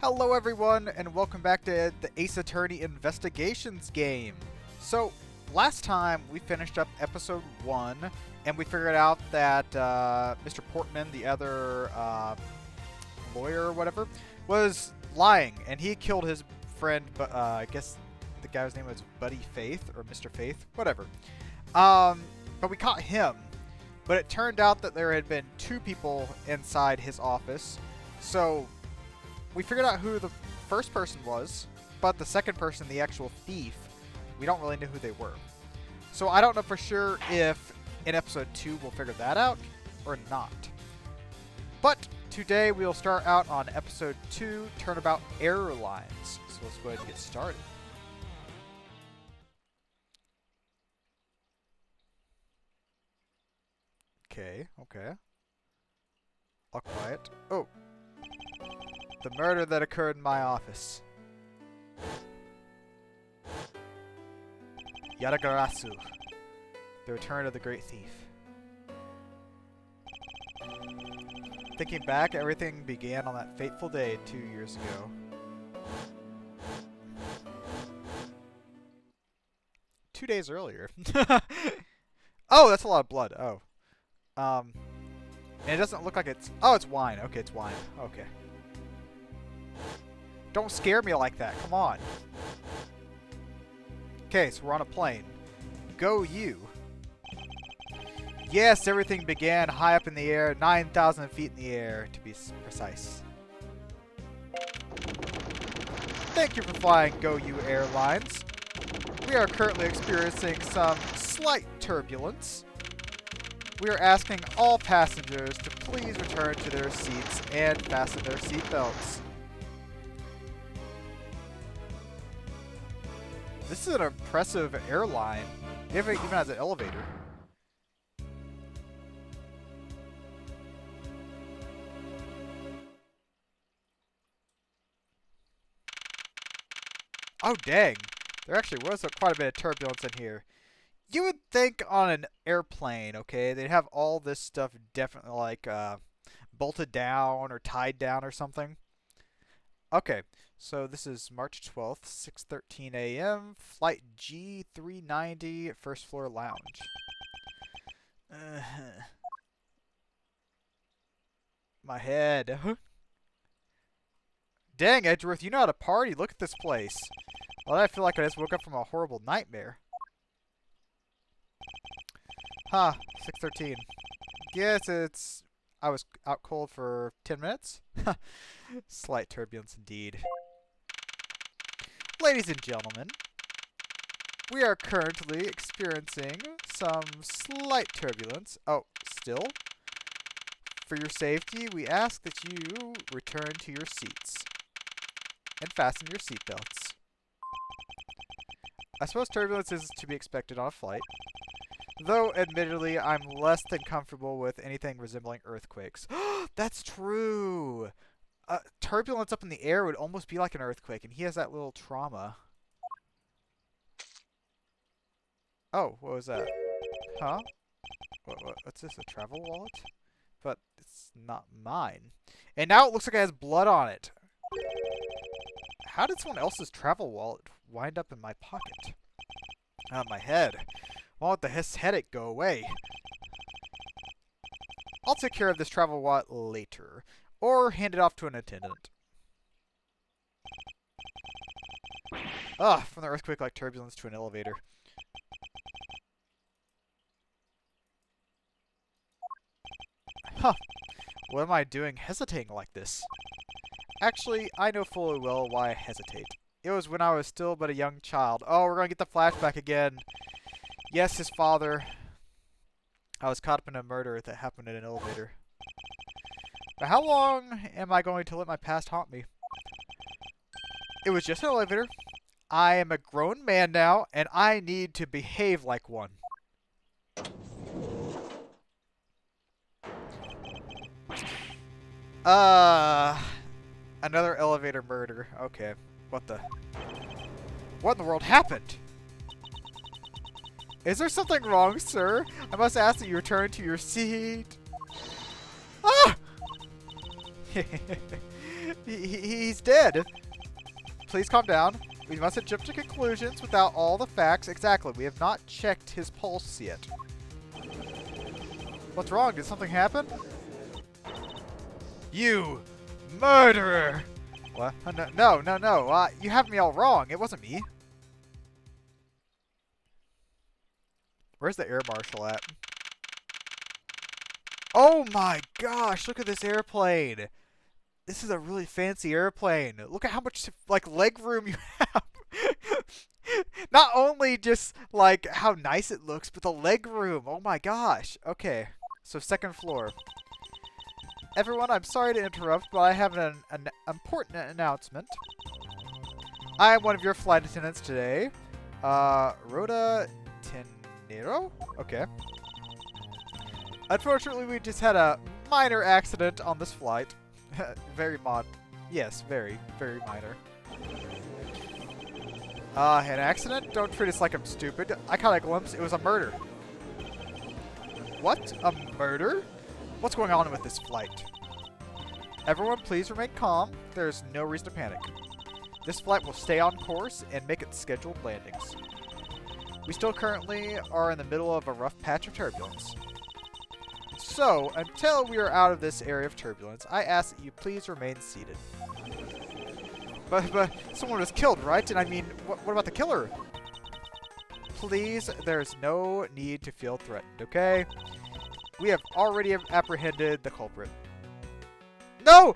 Hello everyone, and welcome back to the Ace Attorney Investigations game. So, last time we finished up episode 1, and we figured out that Mr. Portman, the other lawyer or whatever, was lying, and he killed his friend, I guess the guy's name was Buddy Faith, or Mr. Faith, whatever. But we caught him, but it turned out that there had been 2 people inside his office, so we figured out who the first person was, but the second person, the actual thief, we don't really know who they were. So I don't know for sure if in episode 2 we'll figure that out or not. But today we'll start out on episode 2, Turnabout Airlines. So let's go ahead and get started. Okay. All quiet. Oh! The murder that occurred in my office. Yadagarasu. The return of the great thief. Thinking back, everything began on that fateful day 2 years ago. 2 days earlier. Oh, that's a lot of blood. Oh. And it doesn't look like it's... Oh, it's wine. Okay, it's wine. Okay. Don't scare me like that. Come on. Okay, so we're on a plane. Go you. Yes, everything began high up in the air, 9,000 feet in the air, to be precise. Thank you for flying Go You Airlines. We are currently experiencing some slight turbulence. We are asking all passengers to please return to their seats and fasten their seatbelts. This is an impressive airline. It even has an elevator. Oh, dang. There actually was quite a bit of turbulence in here. You would think on an airplane, okay, they'd have all this stuff definitely like bolted down or tied down or something. Okay, so this is March 12th, 6:13 a.m., flight G390, first floor lounge. My head. Dang, Edgeworth, you know how to party. Look at this place. Well, I feel like I just woke up from a horrible nightmare. Huh, 6:13. Guess I was out cold for 10 minutes? Slight turbulence indeed. Ladies and gentlemen, we are currently experiencing some slight turbulence. Oh, still? For your safety, we ask that you return to your seats and fasten your seatbelts. I suppose turbulence is to be expected on a flight. Though, admittedly, I'm less than comfortable with anything resembling earthquakes. That's true! Turbulence up in the air would almost be like an earthquake, and he has that little trauma. Oh, what was that? Huh? What's this, a travel wallet? But it's not mine. And now it looks like it has blood on it. How did someone else's travel wallet wind up in my pocket? Ah, my head. Won't let the headache go away. I'll take care of this travel wallet later, or hand it off to an attendant. From the earthquake-like turbulence to an elevator. Huh. What am I doing hesitating like this? Actually, I know fully well why I hesitate. It was when I was still but a young child. Oh, we're gonna get the flashback again. Yes, his father. I was caught up in a murder that happened in an elevator. But how long am I going to let my past haunt me? It was just an elevator. I am a grown man now, and I need to behave like one. Another elevator murder. Okay. What in the world happened? Is there something wrong, sir? I must ask that you return to your seat. Ah! He's dead. Please calm down. We mustn't jump to conclusions without all the facts. Exactly. We have not checked his pulse yet. What's wrong? Did something happen? You murderer! What? No. You have me all wrong. It wasn't me. Where's the air marshal at? Oh my gosh, look at this airplane. This is a really fancy airplane. Look at how much, like, leg room you have. Not only just, like, how nice it looks, but the leg room. Oh my gosh. Okay, so second floor. Everyone, I'm sorry to interrupt, but I have an important announcement. I am one of your flight attendants today. Rhoda Tenero? Okay. Unfortunately, we just had a minor accident on this flight. Yes, very, very minor. An accident? Don't treat us like I'm stupid. I caught a glimpse. It was a murder. What? A murder? What's going on with this flight? Everyone, please remain calm. There's no reason to panic. This flight will stay on course and make its scheduled landings. We still currently are in the middle of a rough patch of turbulence. So, until we are out of this area of turbulence, I ask that you please remain seated. But someone was killed, right? And I mean, what about the killer? Please, there's no need to feel threatened, okay? We have already apprehended the culprit. No!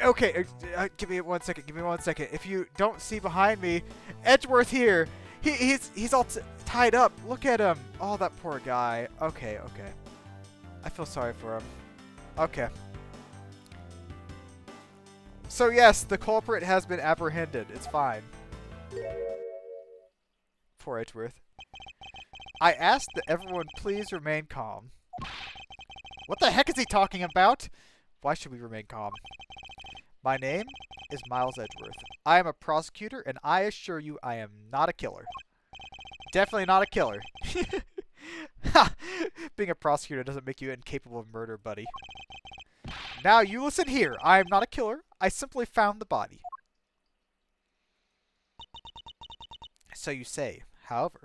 Okay, give me 1 second, give me 1 second. If you don't see behind me, Edgeworth here. He's all tied up. Look at him. Oh, that poor guy. Okay. I feel sorry for him. Okay. So yes, the culprit has been apprehended. It's fine. Poor Edgeworth. I ask that everyone please remain calm. What the heck is he talking about? Why should we remain calm? My name is Miles Edgeworth. I am a prosecutor, and I assure you I am not a killer. Definitely not a killer. Ha! Being a prosecutor doesn't make you incapable of murder, buddy. Now you listen here. I am not a killer. I simply found the body. So you say. However,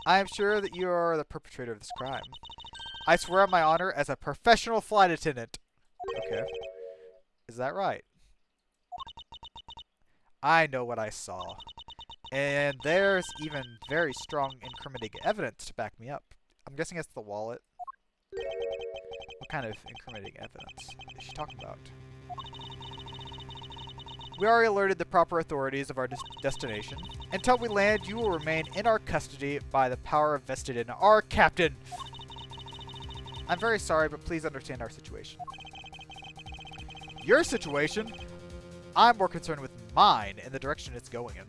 I am sure that you are the perpetrator of this crime. I swear on my honor as a professional flight attendant. Okay. Is that right? I know what I saw. And there's even very strong incriminating evidence to back me up. I'm guessing it's the wallet. What kind of incriminating evidence is she talking about? We already alerted the proper authorities of our destination. Until we land, you will remain in our custody by the power vested in our captain. I'm very sorry, but please understand our situation. Your situation? I'm more concerned with mine and the direction it's going in.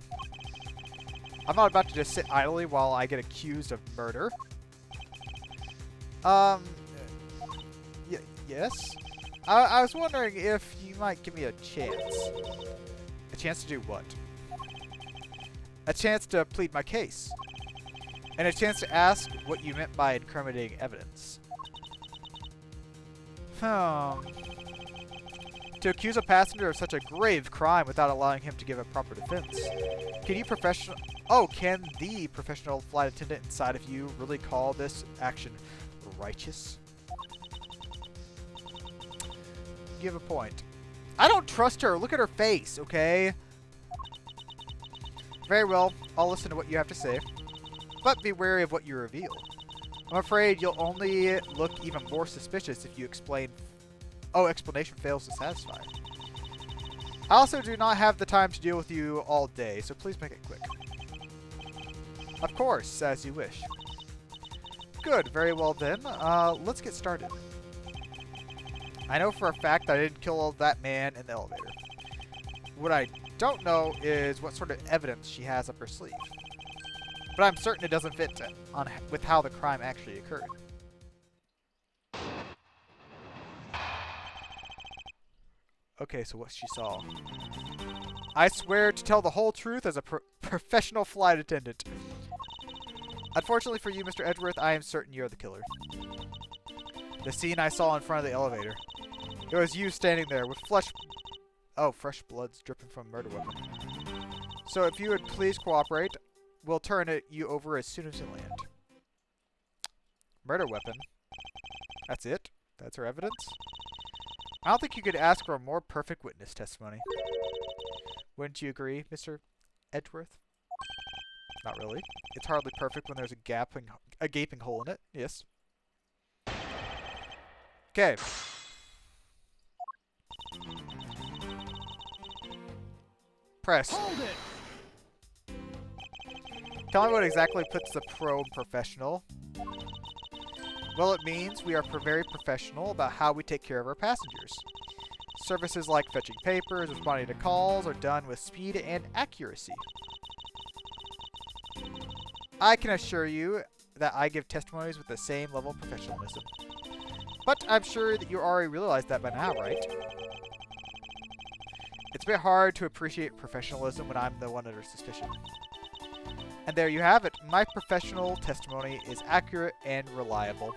I'm not about to just sit idly while I get accused of murder. Yes? I was wondering if you might give me a chance. A chance to do what? A chance to plead my case. And a chance to ask what you meant by incriminating evidence. To accuse a passenger of such a grave crime without allowing him to give a proper defense. Can the professional flight attendant inside of you really call this action righteous? You have a point. I don't trust her. Look at her face, okay? Very well. I'll listen to what you have to say. But be wary of what you reveal. I'm afraid you'll only look even more suspicious if you explain... Oh, explanation fails to satisfy. I also do not have the time to deal with you all day, so please make it quick. Of course, as you wish. Good, very well then. Let's get started. I know for a fact that I didn't kill that man in the elevator. What I don't know is what sort of evidence she has up her sleeve. But I'm certain it doesn't fit with how the crime actually occurred. Okay, so what she saw. I swear to tell the whole truth as a professional flight attendant. Unfortunately for you, Mr. Edgeworth, I am certain you're the killer. The scene I saw in front of the elevator. It was you standing there with flesh Oh, fresh blood's dripping from a murder weapon. So if you would please cooperate, we'll turn you over as soon as you land. Murder weapon. That's it? That's her evidence? I don't think you could ask for a more perfect witness testimony. Wouldn't you agree, Mr. Edgeworth? Not really. It's hardly perfect when there's a gaping hole in it. Yes. Okay. Press. Hold it. Tell me what exactly puts the pro in professional. Well, it means we are very professional about how we take care of our passengers. Services like fetching papers, responding to calls are done with speed and accuracy. I can assure you that I give testimonies with the same level of professionalism. But I'm sure that you already realize that by now, right? It's a bit hard to appreciate professionalism when I'm the one under suspicion. And there you have it. My professional testimony is accurate and reliable.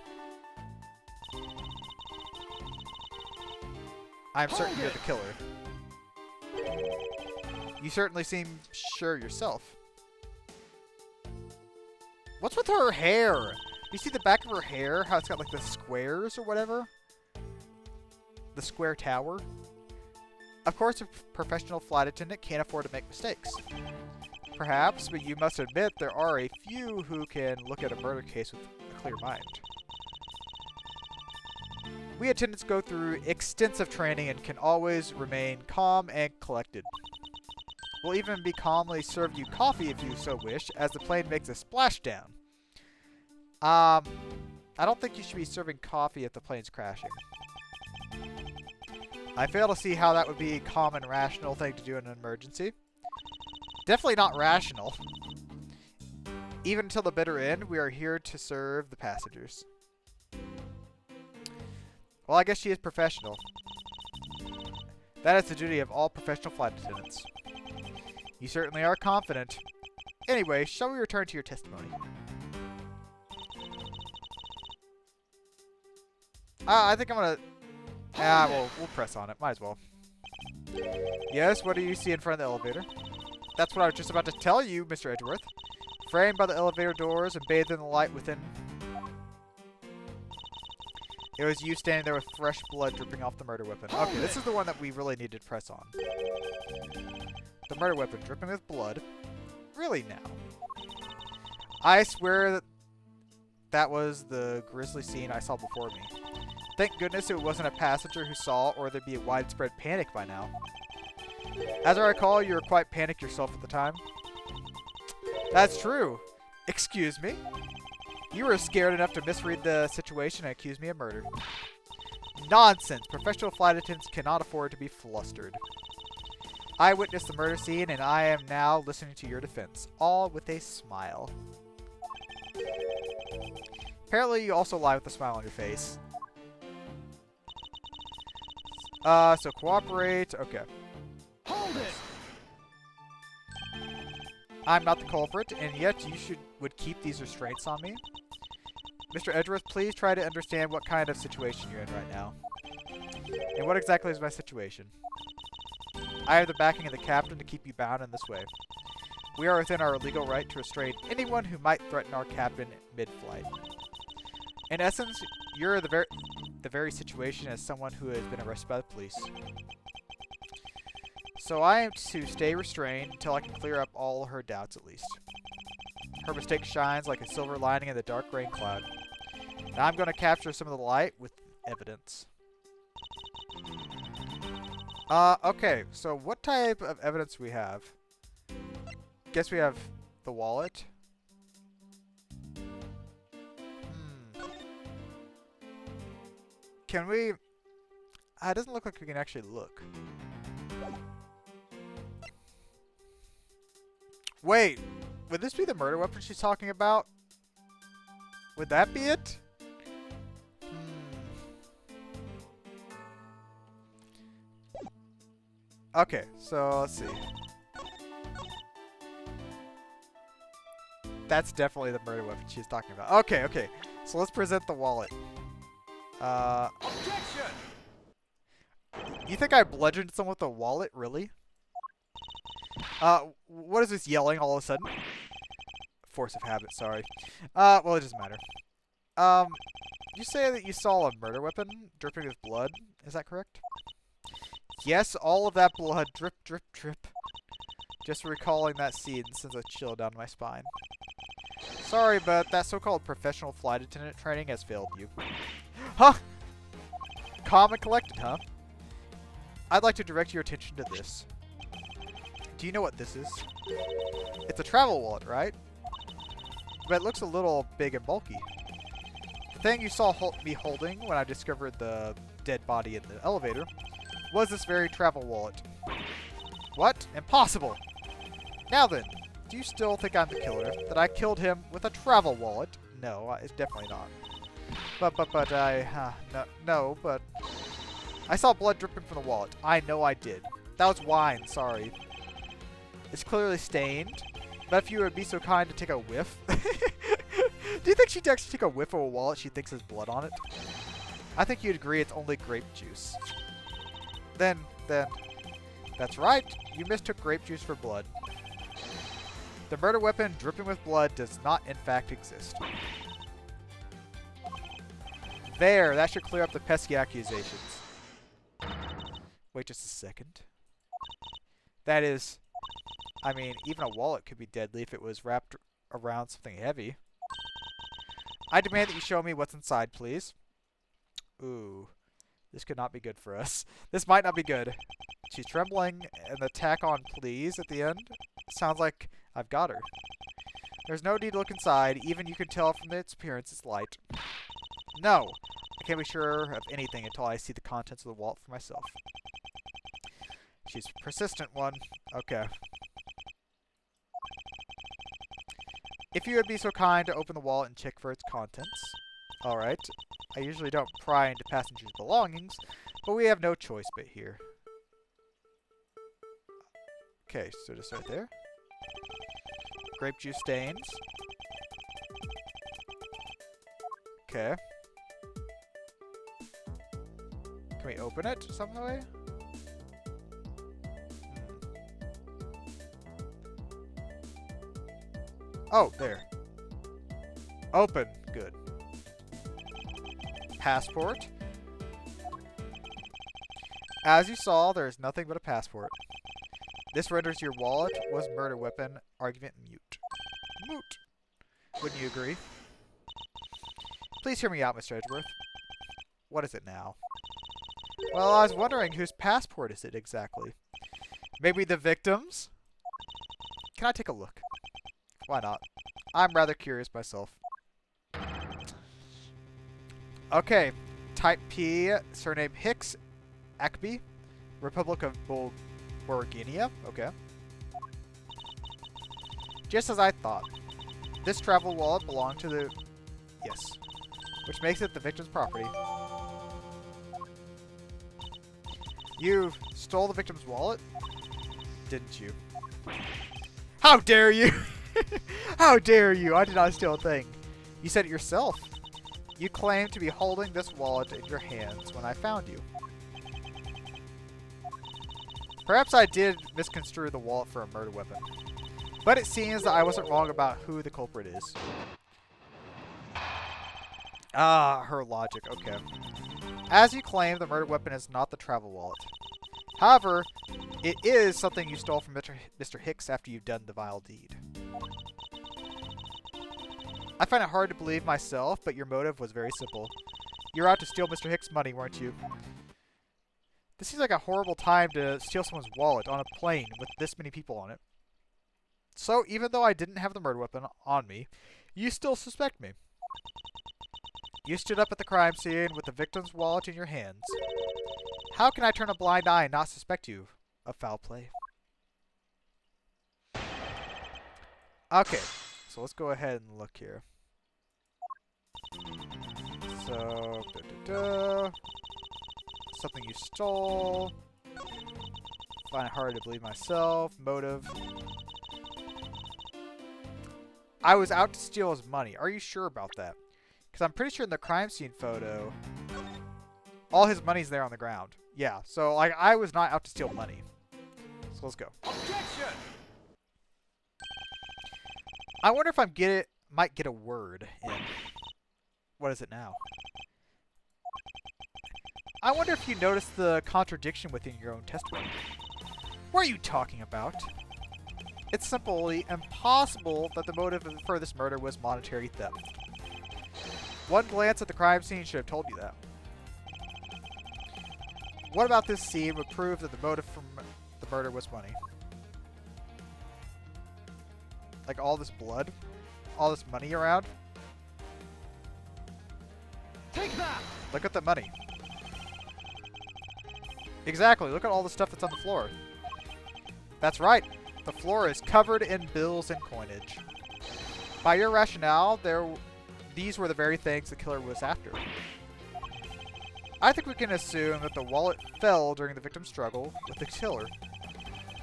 I'm certain you're the killer. You certainly seem sure yourself. What's with her hair? You see the back of her hair? How it's got like the squares or whatever? The square tower? Of course, a professional flight attendant can't afford to make mistakes. Perhaps, but you must admit there are a few who can look at a murder case with a clear mind. We attendants go through extensive training and can always remain calm and collected. We'll even be calmly serve you coffee if you so wish, as the plane makes a splashdown. I don't think you should be serving coffee if the plane's crashing. I fail to see how that would be a calm and rational thing to do in an emergency. Definitely not rational. Even until the bitter end, we are here to serve the passengers. Well, I guess she is professional. That is the duty of all professional flight attendants. You certainly are confident. Anyway, shall we return to your testimony? I think I'm gonna... we'll press on it. Might as well. Yes, what do you see in front of the elevator? That's what I was just about to tell you, Mr. Edgeworth. Framed by the elevator doors and bathed in the light within... It was you standing there with fresh blood dripping off the murder weapon. Okay, this is the one that we really need to press on. The murder weapon dripping with blood. Really now? I swear that was the grisly scene I saw before me. Thank goodness it wasn't a passenger who saw, or there'd be a widespread panic by now. As I recall, you were quite panicked yourself at the time. That's true. Excuse me? You were scared enough to misread the situation and accuse me of murder. Nonsense! Professional flight attendants cannot afford to be flustered. I witnessed the murder scene, and I am now listening to your defense, all with a smile. Apparently, you also lie with a smile on your face. So cooperate. Okay. Hold it. I'm not the culprit, and yet you would keep these restraints on me. Mr. Edgeworth, please try to understand what kind of situation you're in right now. And what exactly is my situation? I have the backing of the captain to keep you bound in this way. We are within our legal right to restrain anyone who might threaten our captain mid-flight. In essence, you're the very situation as someone who has been arrested by the police. So I am to stay restrained until I can clear up all her doubts at least. Her mistake shines like a silver lining in the dark rain cloud. Now I'm going to capture some of the light with evidence. Okay, so what type of evidence do we have? Guess we have the wallet. Can we... it doesn't look like we can actually look. Wait, would this be the murder weapon she's talking about? Would that be it? Okay, so let's see. That's definitely the murder weapon she's talking about. Okay, okay. So let's present the wallet. Objection! You think I bludgeoned someone with a wallet? Really? What is this yelling all of a sudden? Force of habit, sorry. Well, it doesn't matter. You say that you saw a murder weapon dripping with blood. Is that correct? Yes, all of that blood. Drip, drip, drip. Just recalling that scene sends a chill down my spine. Sorry, but that so-called professional flight attendant training has failed you. Huh? Calm and collected, huh? I'd like to direct your attention to this. Do you know what this is? It's a travel wallet, right? But it looks a little big and bulky. The thing you saw me holding when I discovered the dead body in the elevator was this very travel wallet. What? Impossible! Now then, do you still think I'm the killer? That I killed him with a travel wallet? No, it's definitely not. But I saw blood dripping from the wallet. I know I did. That was wine, sorry. It's clearly stained, but if you would be so kind to take a whiff. Do you think she'd actually take a whiff of a wallet she thinks has blood on it? I think you'd agree it's only grape juice. Then, that's right. You mistook grape juice for blood. The murder weapon dripping with blood does not in fact exist. There, that should clear up the pesky accusations. Wait just a second. That is, I mean, even a wallet could be deadly if it was wrapped around something heavy. I demand that you show me what's inside, please. Ooh, this could not be good for us. This might not be good. She's trembling, and the tack on please at the end sounds like I've got her. There's no need to look inside. Even you can tell from its appearance it's light. No, I can't be sure of anything until I see the contents of the wallet for myself. She's a persistent one. Okay. If you would be so kind to open the wallet and check for its contents. Alright. I usually don't pry into passengers' belongings, but we have no choice but here. Okay, so just right there. Grape juice stains. Okay. Can we open it some way? Oh, there. Open. Good. Passport. As you saw, there is nothing but a passport. This renders your wallet was murder weapon argument mute. Moot. Wouldn't you agree? Please hear me out, Mr. Edgeworth. What is it now? Well, I was wondering whose passport is it exactly? Maybe the victim's? Can I take a look? Why not? I'm rather curious myself. Okay. Type P, surname Hicks, Acby, Republic of Bulgaria. Okay. Just as I thought. This travel wallet belonged to the... Yes. Which makes it the victim's property. You stole the victim's wallet? Didn't you? How dare you! How dare you! I did not steal a thing. You said it yourself. You claimed to be holding this wallet in your hands when I found you. Perhaps I did misconstrue the wallet for a murder weapon. But it seems that I wasn't wrong about who the culprit is. Ah, her logic. Okay. As you claim, the murder weapon is not the travel wallet. However, it is something you stole from Mr. Hicks after you've done the vile deed. I find it hard to believe myself, but your motive was very simple. You were out to steal Mr. Hicks' money, weren't you? This seems like a horrible time to steal someone's wallet on a plane with this many people on it. So, even though I didn't have the murder weapon on me, you still suspect me. You stood up at the crime scene with the victim's wallet in your hands. How can I turn a blind eye and not suspect you of foul play? Okay, so let's go ahead and look here. So, something you stole. Find it hard to believe myself. Motive. I was out to steal his money. Are you sure about that? Because I'm pretty sure in the crime scene photo, all his money's there on the ground. Yeah, so like I was not out to steal money. So let's go. Objection! I wonder if might get a word in. What is it now? I wonder if you noticed the contradiction within your own testimony. What are you talking about? It's simply impossible that the motive for this murder was monetary theft. One glance at the crime scene should have told you that. What about this scene would prove that the motive from the murder was money? Like all this blood? All this money around? Take that! Look at the money. Exactly, look at all the stuff that's on the floor. That's right, the floor is covered in bills and coinage. By your rationale, these were the very things the killer was after. I think we can assume that the wallet fell during the victim's struggle with the killer.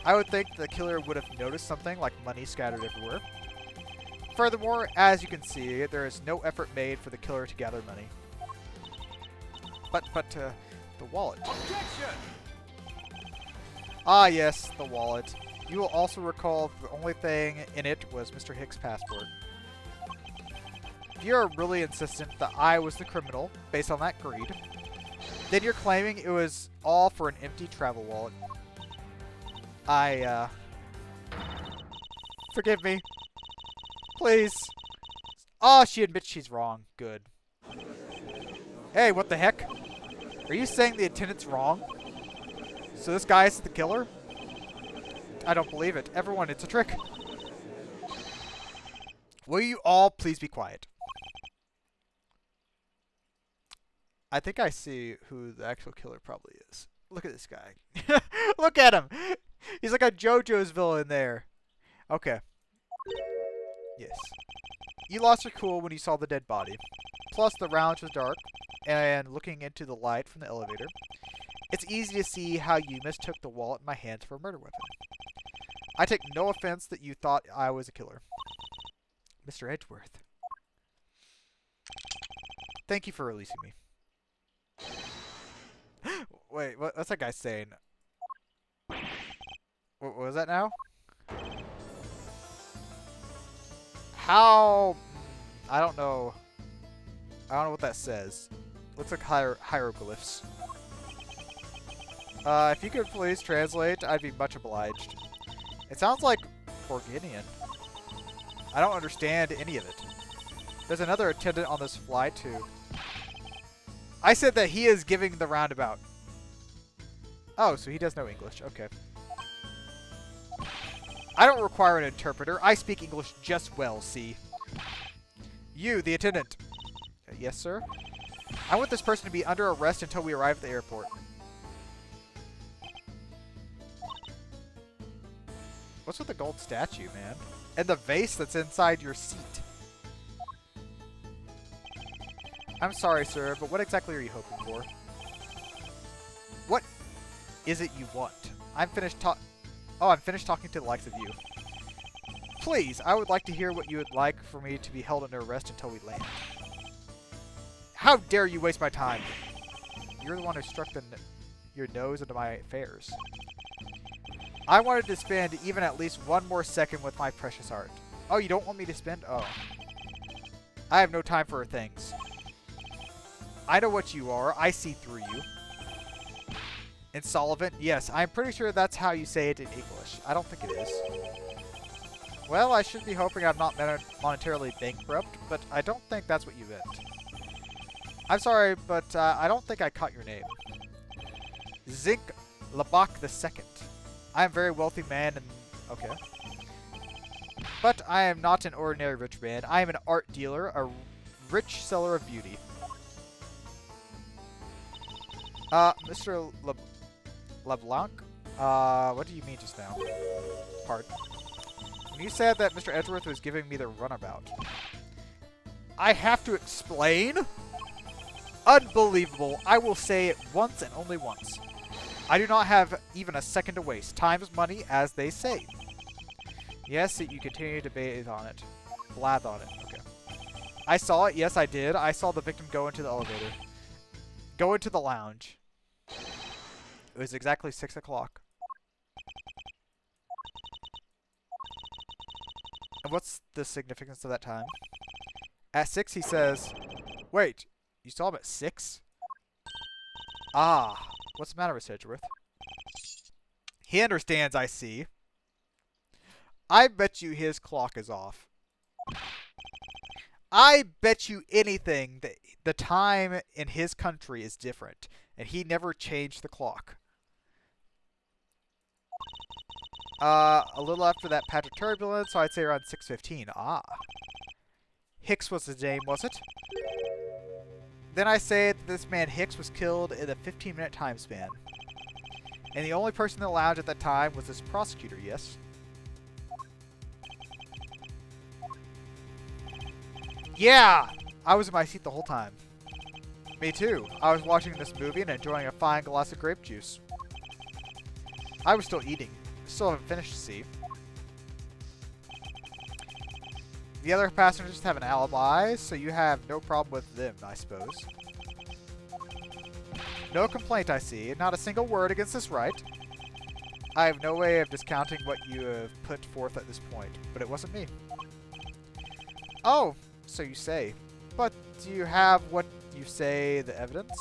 I would think the killer would have noticed something like money scattered everywhere. Furthermore, as you can see, there is no effort made for the killer to gather money. But the wallet. Objection! Ah yes, the wallet. You will also recall the only thing in it was Mr. Hicks' passport. If you're really insistent that I was the criminal, based on that greed, then you're claiming it was all for an empty travel wallet. Forgive me. Please. Oh, she admits she's wrong. Good. Hey, what the heck? Are you saying the attendant's wrong? So this guy is the killer? I don't believe it. Everyone, it's a trick. Will you all please be quiet? I think I see who the actual killer probably is. Look at this guy. Look at him! He's like a JoJo's villain there. Okay. Yes. You lost your cool when you saw the dead body. Plus, the lounge was dark, and looking into the light from the elevator, it's easy to see how you mistook the wallet in my hands for a murder weapon. I take no offense that you thought I was a killer. Mr. Edgeworth. Thank you for releasing me. Wait, what's that guy saying? What was that now? How? I don't know. I don't know what that says. Looks like hieroglyphs. If you could please translate, I'd be much obliged. It sounds like Borginian. I don't understand any of it. There's another attendant on this flight, too. I said that he is giving the roundabout. Oh, so he does know English. Okay. I don't require an interpreter. I speak English just well, see. You, the attendant. Yes, sir? I want this person to be under arrest until we arrive at the airport. What's with the gold statue, man? And the vase that's inside your seat. I'm sorry, sir, but what exactly are you hoping for? What is it you want? I'm finished talking to the likes of you. Please, I would like to hear what you would like for me to be held under arrest until we land. How dare you waste my time? You're the one who struck your nose into my affairs. I wanted to spend even at least one more second with my precious art. Oh, you don't want me to spend? Oh. I have no time for things. I know what you are. I see through you. Insolvent? Yes, I'm pretty sure that's how you say it in English. I don't think it is. Well, I should be hoping I'm not monetarily bankrupt, but I don't think that's what you meant. I'm sorry, but I don't think I caught your name. Zink Labak II. I am a very wealthy man and... Okay. But I am not an ordinary rich man. I am an art dealer, a rich seller of beauty. Mr. LeBlanc? What do you mean just now? Pardon? When you said that Mr. Edgeworth was giving me the runabout. I have to explain? Unbelievable. I will say it once and only once. I do not have even a second to waste. Time is money, as they say. Yes, you continue to bathe on it. Blathe on it. Okay. I saw it. Yes, I did. I saw the victim go into the elevator. Go into the lounge. It was exactly 6 o'clock. And what's the significance of that time? At 6, he says, wait, you saw him at 6? Ah, what's the matter with Edgeworth? He understands, I see. I bet you his clock is off. I bet you anything that the time in his country is different, and he never changed the clock. A little after that patch of turbulence, so I'd say around 6:15. Ah. Hicks was his name, was it? Then I say that this man Hicks was killed in a 15-minute time span. And the only person in the lounge at that time was this prosecutor, yes? Yeah! I was in my seat the whole time. Me too. I was watching this movie and enjoying a fine glass of grape juice. I was still eating. Still haven't finished, see. The other passengers have an alibi, so you have no problem with them, I suppose. No complaint, I see. Not a single word against this right. I have no way of discounting what you have put forth at this point, but it wasn't me. Oh, so you say. But do you have what you say, the evidence?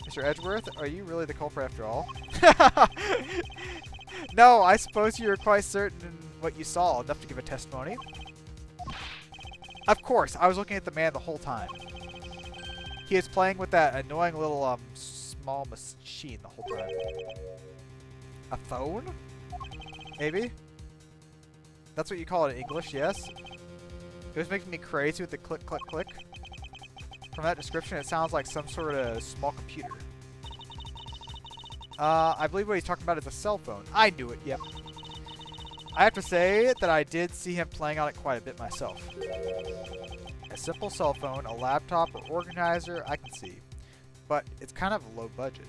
Mr. Edgeworth, are you really the culprit after all? No, I suppose you were quite certain in what you saw, enough to give a testimony. Of course, I was looking at the man the whole time. He is playing with that annoying little small machine the whole time. A phone? Maybe? That's what you call it in English, yes? It was making me crazy with the click, click, click. From that description, it sounds like some sort of small computer. I believe what he's talking about is a cell phone. I knew it, yep. I have to say that I did see him playing on it quite a bit myself. A simple cell phone, a laptop, or organizer, I can see. But it's kind of low budget.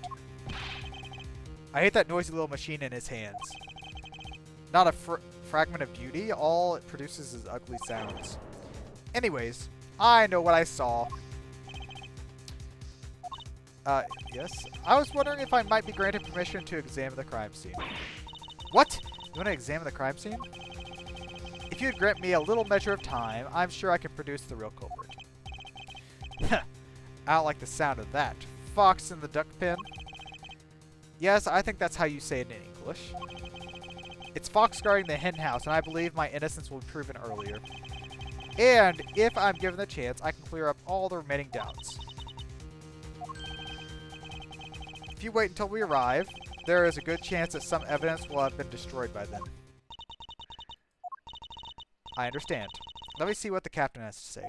I hate that noisy little machine in his hands. Not a fragment of beauty, all it produces is ugly sounds. Anyways, I know what I saw. Yes? I was wondering if I might be granted permission to examine the crime scene. What? You want to examine the crime scene? If you'd grant me a little measure of time, I'm sure I can produce the real culprit. I don't like the sound of that. Fox in the duck pen? Yes, I think that's how you say it in English. It's Fox guarding the hen house, and I believe my innocence will be proven earlier. And if I'm given the chance, I can clear up all the remaining doubts. If you wait until we arrive, there is a good chance that some evidence will have been destroyed by then. I understand. Let me see what the captain has to say.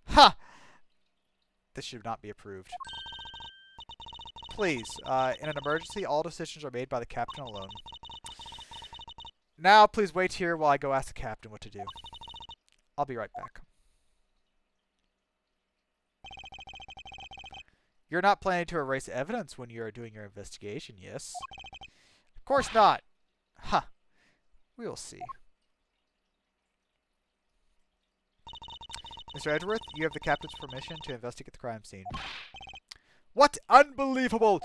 Ha! This should not be approved. Please, in an emergency, all decisions are made by the captain alone. Now, please wait here while I go ask the captain what to do. I'll be right back. You're not planning to erase evidence when you are doing your investigation, yes? Of course not. Huh. We'll see. Mr. Edgeworth, you have the captain's permission to investigate the crime scene. What? Unbelievable!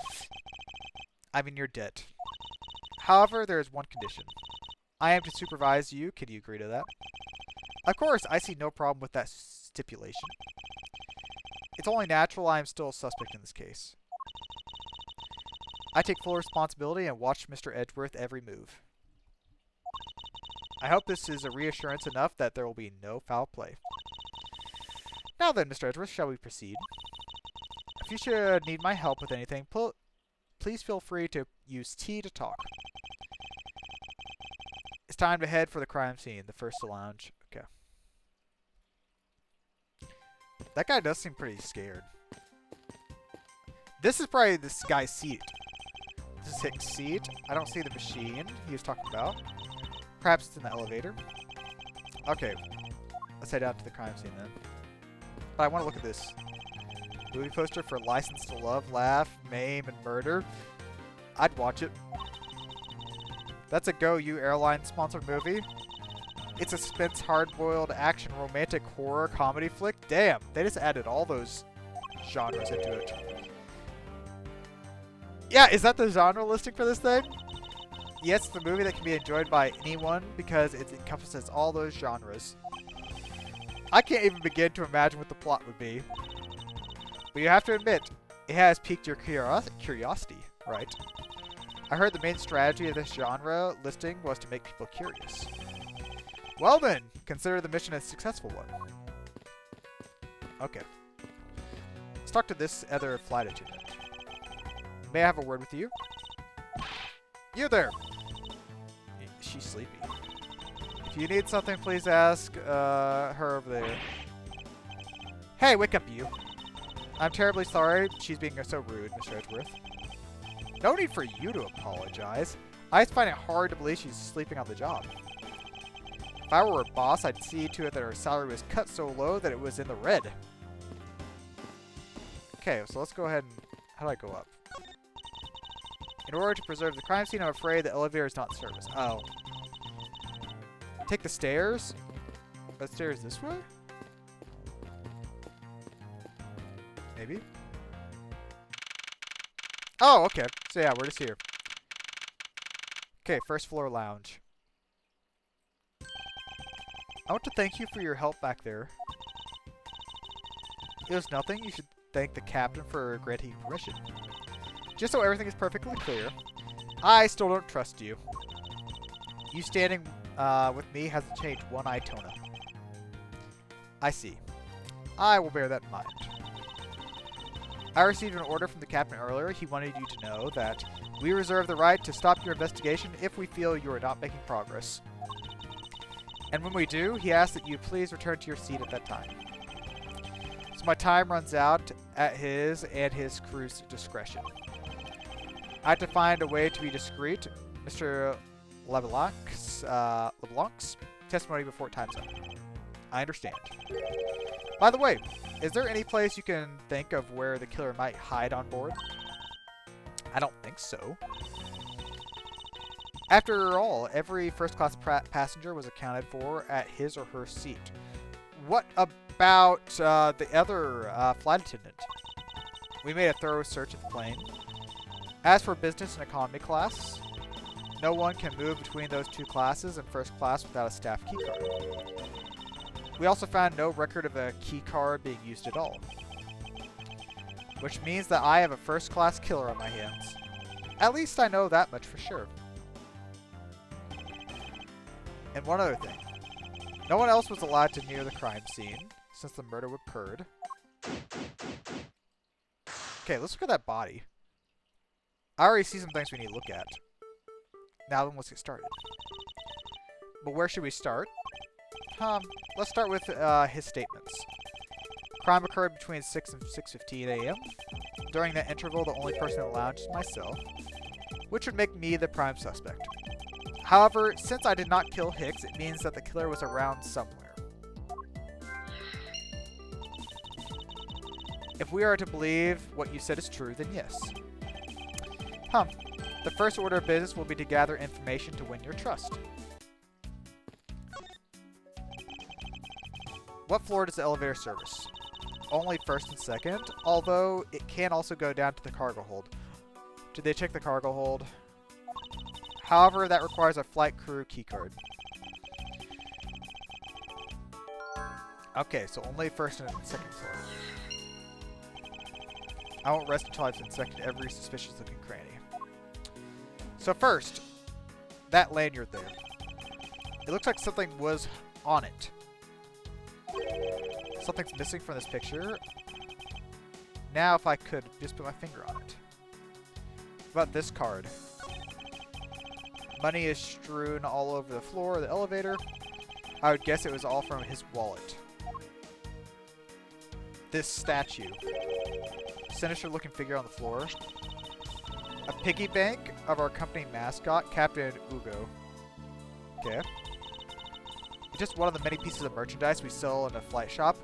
I'm in your debt. However, there is one condition. I am to supervise you. Can you agree to that? Of course, I see no problem with that stipulation. It's only natural I am still a suspect in this case. I take full responsibility and watch Mr. Edgeworth every move. I hope this is a reassurance enough that there will be no foul play. Now then, Mr. Edgeworth, shall we proceed? If you should need my help with anything, please feel free to use T to talk. It's time to head for the crime scene, the first lounge. Okay. That guy does seem pretty scared. This is probably this guy's seat. This is Hicks' seat. I don't see the machine he was talking about. Perhaps it's in the elevator. Okay. Let's head out to the crime scene then. But I want to look at this. Movie poster for License to Love, Laugh, Maim, and Murder. I'd watch it. That's a Go You Airlines sponsored movie. It's a suspense, hard-boiled, action, romantic, horror, comedy flick. Damn, they just added all those genres into it. Yeah, is that the genre listing for this thing? Yes, it's a movie that can be enjoyed by anyone because it encompasses all those genres. I can't even begin to imagine what the plot would be. But you have to admit, it has piqued your curiosity, right? I heard the main strategy of this genre listing was to make people curious. Well then, consider the mission a successful one. Okay. Let's talk to this other flight attendant. May I have a word with you? You there! She's sleepy. If you need something, please ask her over there. Hey, wake up, you. I'm terribly sorry she's being so rude, Mr. Edgeworth. No need for you to apologize. I just find it hard to believe she's sleeping on the job. If I were a boss, I'd see to it that her salary was cut so low that it was in the red. Okay, so let's go ahead and... How do I go up? In order to preserve the crime scene, I'm afraid the elevator is not in service. Oh. Take the stairs? The stairs this way? Maybe? Oh, okay. So yeah, we're just here. Okay, first floor lounge. I want to thank you for your help back there. It was nothing. You should thank the captain for granting you permission. Just so everything is perfectly clear, I still don't trust you. You standing with me hasn't changed one iota. I see. I will bear that in mind. I received an order from the captain earlier. He wanted you to know that we reserve the right to stop your investigation if we feel you are not making progress. And when we do, he asks that you please return to your seat at that time. So my time runs out at his and his crew's discretion. I have to find a way to be discreet. Mr. LeBlanc's testimony before time's up. I understand. By the way, is there any place you can think of where the killer might hide on board? I don't think so. After all, every first-class passenger was accounted for at his or her seat. What about the other flight attendant? We made a thorough search of the plane. As for business and economy class, no one can move between those two classes in first class without a staff keycard. We also found no record of a keycard being used at all. Which means that I have a first-class killer on my hands. At least I know that much for sure. And one other thing. No one else was allowed to near the crime scene since the murder occurred. Okay, let's look at that body. I already see some things we need to look at. Now then, let's get started. But where should we start? Let's start with his statements. Crime occurred between 6 and 6:15 a.m. During that interval, the only person in the lounge is myself, which would make me the prime suspect. However, since I did not kill Hicks, it means that the killer was around somewhere. If we are to believe what you said is true, then yes. The first order of business will be to gather information to win your trust. What floor does the elevator service? Only first and second, although it can also go down to the cargo hold. Did they check the cargo hold? However, that requires a flight crew keycard. Okay, so only first and second floor. I won't rest until I've inspected every suspicious looking cranny. So first, that lanyard there. It looks like something was on it. Something's missing from this picture. Now if I could just put my finger on it. What about this card? Money is strewn all over the floor of the elevator. I would guess it was all from his wallet. This statue. Sinister looking figure on the floor. A piggy bank of our company mascot, Captain Ugo. Okay. It's just one of the many pieces of merchandise we sell in a flight shop.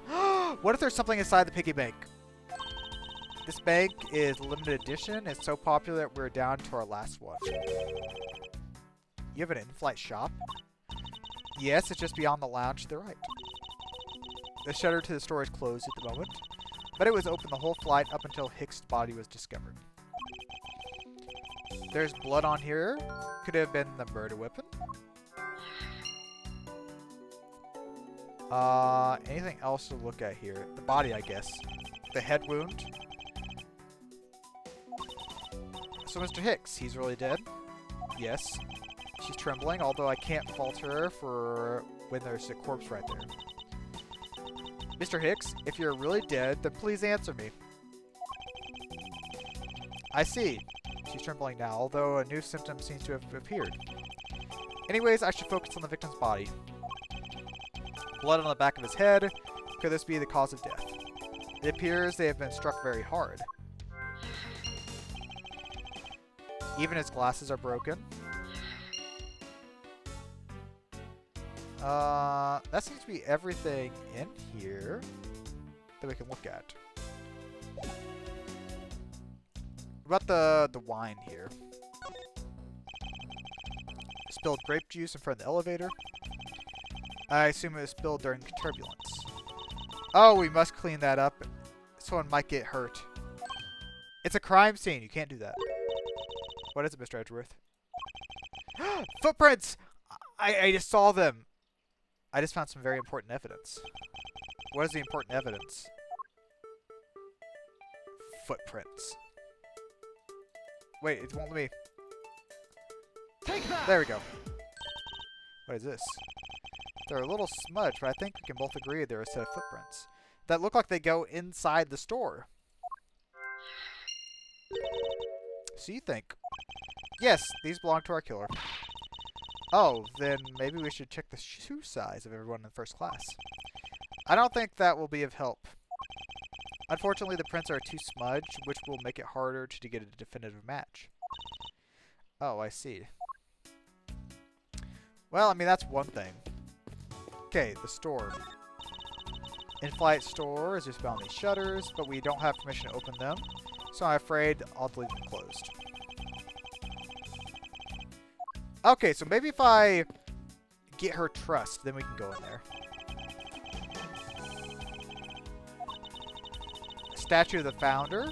What if there's something inside the piggy bank? This bank is limited edition. It's so popular that we're down to our last one. You have an in-flight shop? Yes, it's just beyond the lounge to the right. The shutter to the store is closed at the moment, but it was open the whole flight up until Hicks' body was discovered. There's blood on here. Could have been the murder weapon. Anything else to look at here? The body, I guess. The head wound. So Mr. Hicks, he's really dead. Yes. She's trembling, although I can't fault her for when there's a corpse right there. Mr. Hicks, if you're really dead, then please answer me. I see. She's trembling now, although a new symptom seems to have appeared. Anyways, I should focus on the victim's body. Blood on the back of his head. Could this be the cause of death? It appears they have been struck very hard. Even his glasses are broken. That seems to be everything in here that we can look at. What about the wine here? Spilled grape juice in front of the elevator. I assume it was spilled during turbulence. Oh, we must clean that up. Someone might get hurt. It's a crime scene. You can't do that. What is it, Mr. Edgeworth? Footprints! I just saw them. I just found some very important evidence. What is the important evidence? Footprints. Wait, it won't let me. Take that! There we go. What is this? They're a little smudged, but I think we can both agree they're a set of footprints that look like they go inside the store. So you think? Yes, these belong to our killer. Oh, then maybe we should check the shoe size of everyone in first class. I don't think that will be of help. Unfortunately, the prints are too smudged, which will make it harder to get a definitive match. Oh, I see. Well, I mean, that's one thing. Okay, the store. In-flight store is just bound these shutters, but we don't have permission to open them, so I'm afraid I'll leave them closed. Okay, so maybe if I get her trust, then we can go in there. Statue of the founder,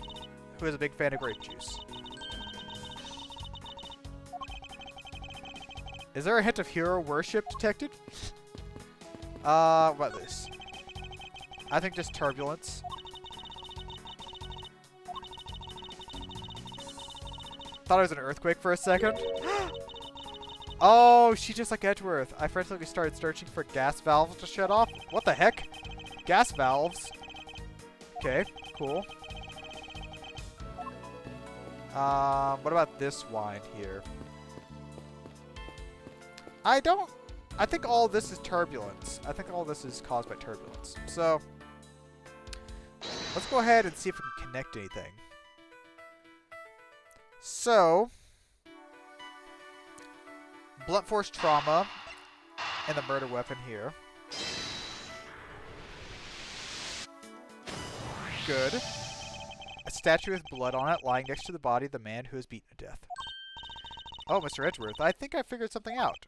who is a big fan of grape juice. Is there a hint of hero worship detected? What is this? I think just turbulence. Thought it was an earthquake for a second. Oh, she's just like Edgeworth. I frantically started searching for gas valves to shut off. What the heck? Gas valves? Okay, cool. What about this wine here? I think all this is turbulence. I think all this is caused by turbulence. So, let's go ahead and see if we can connect anything. So, blunt force trauma and the murder weapon here. Good. A statue with blood on it lying next to the body of the man who was beaten to death. Oh, Mr. Edgeworth, I think I figured something out.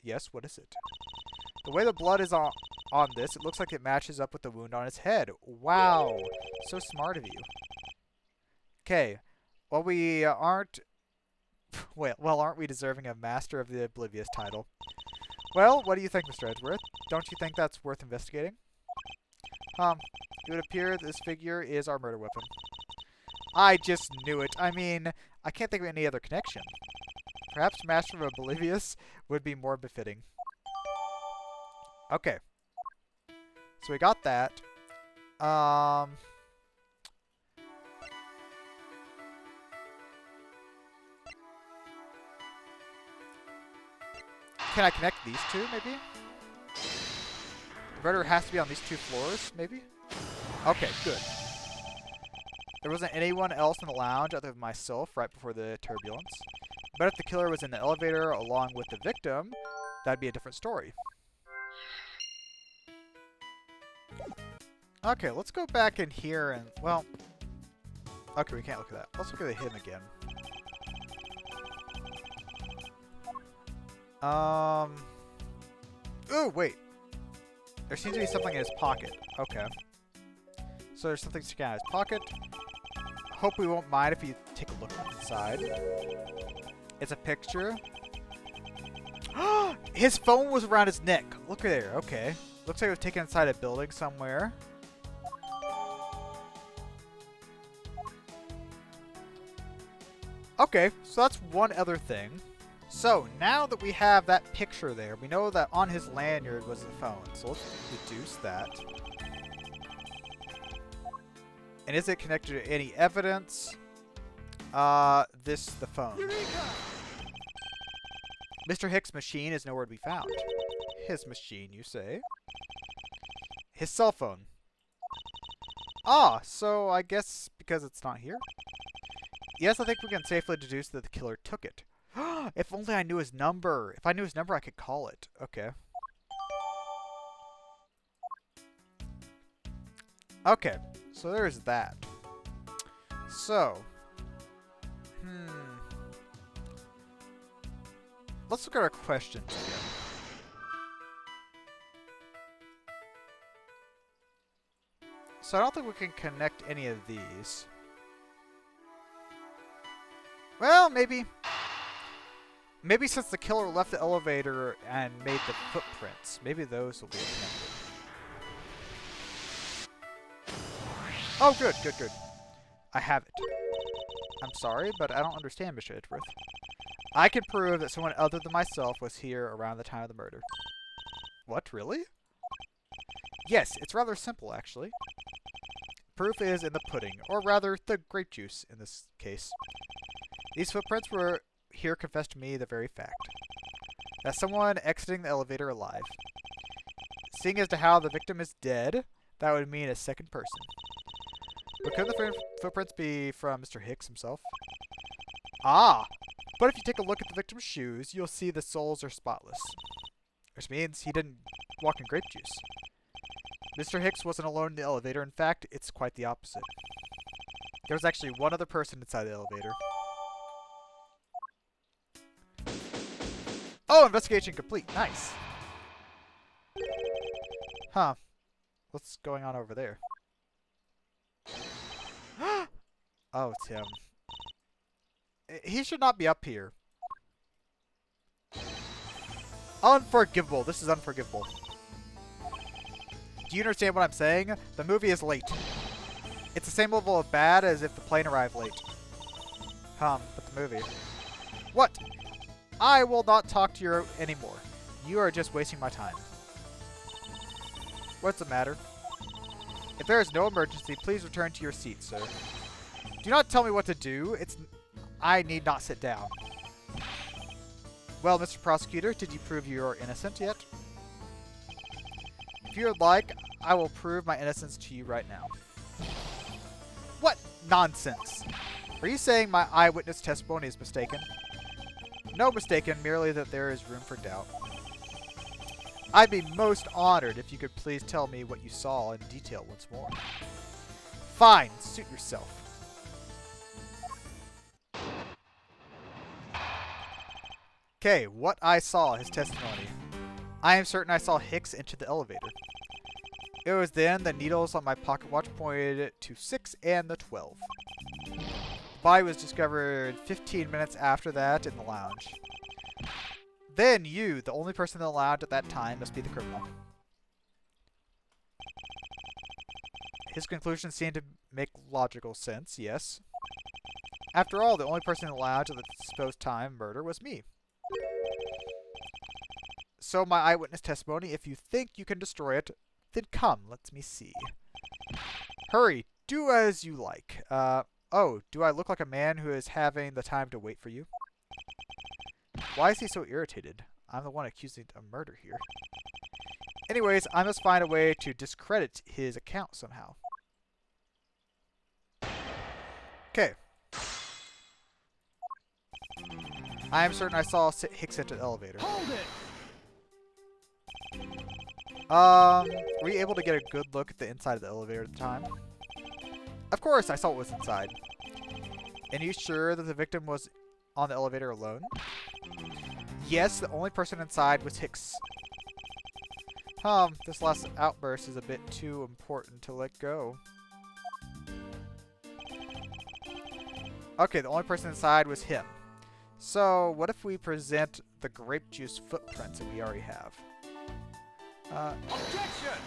Yes, what is it? The way the blood is on this, it looks like it matches up with the wound on his head. Wow. So smart of you. Okay. Well, we aren't... Well, aren't we deserving of Master of the Oblivious title? Well, what do you think, Mr. Edgeworth? Don't you think that's worth investigating? It would appear this figure is our murder weapon. I just knew it. I mean, I can't think of any other connection. Perhaps Master of Oblivious would be more befitting. Okay. So we got that. Can I connect these two, maybe? The murder has to be on these two floors, maybe? Okay, good. There wasn't anyone else in the lounge other than myself right before the turbulence. But if the killer was in the elevator along with the victim, that'd be a different story. Okay, let's go back in here and, well... Okay, we can't look at that. Let's look at him again. Ooh, wait. There seems to be something in his pocket. Okay. So there's something sticking out of his pocket. hope we won't mind if you take a look inside. It's a picture. His phone was around his neck. Look there. Okay. Looks like it was taken inside a building somewhere. Okay, so that's one other thing. So, now that we have that picture there, we know that on his lanyard was the phone. So let's deduce that. And is it connected to any evidence? The phone. Eureka! Mr. Hicks' machine is nowhere to be found. His machine, you say? His cell phone. Ah, so I guess because it's not here? Yes, I think we can safely deduce that the killer took it. If only I knew his number. If I knew his number, I could call it. Okay. Okay, so there's that. So. Let's look at our questions again. So I don't think we can connect any of these. Well, maybe. Maybe since the killer left the elevator and made the footprints, maybe those will be connected. Oh, good, good, good. I have it. I'm sorry, but I don't understand, Mr. Edgeworth. I can prove that someone other than myself was here around the time of the murder. What, really? Yes, it's rather simple, actually. Proof is in the pudding, or rather, the grape juice in this case. These footprints were here confessed to me the very fact that someone exiting the elevator alive. Seeing as to how the victim is dead, that would mean a second person. But could the footprints be from Mr. Hicks himself? Ah! But if you take a look at the victim's shoes, you'll see the soles are spotless. Which means he didn't walk in grape juice. Mr. Hicks wasn't alone in the elevator. In fact, it's quite the opposite. There was actually one other person inside the elevator. Oh, investigation complete. Nice. Huh. What's going on over there? Oh, it's him. He should not be up here. Unforgivable. This is unforgivable. Do you understand what I'm saying? The movie is late. It's the same level of bad as if the plane arrived late. But the movie. What? I will not talk to you anymore. You are just wasting my time. What's the matter? If there is no emergency, please return to your seat, sir. Do not tell me what to do. I need not sit down. Well, Mr. Prosecutor, did you prove you are innocent yet? If you would like, I will prove my innocence to you right now. What nonsense! Are you saying my eyewitness testimony is mistaken? No mistaken, merely that there is room for doubt. I'd be most honored if you could please tell me what you saw in detail once more. Fine, suit yourself. Okay, what I saw, his testimony. I am certain I saw Hicks enter the elevator. It was then the needles on my pocket watch pointed to 6 and the 12. The body was discovered 15 minutes after that in the lounge. Then you, the only person in the lounge at that time, must be the criminal. His conclusions seem to make logical sense, yes. After all, the only person in the lounge at the supposed time of murder was me. So my eyewitness testimony, if you think you can destroy it, then come, let me see. Hurry, do as you like. Oh, do I look like a man who is having the time to wait for you? Why is he so irritated? I'm the one accusing of murder here. Anyways, I must find a way to discredit his account somehow. Okay. I am certain I saw Hicks enter the elevator. Hold it! Were you able to get a good look at the inside of the elevator at the time? Of course, I saw what was inside. And you sure that the victim was on the elevator alone? Yes, the only person inside was Hicks. This last outburst is a bit too important to let go. Okay, the only person inside was him. So, what if we present the grape juice footprints that we already have? Objection!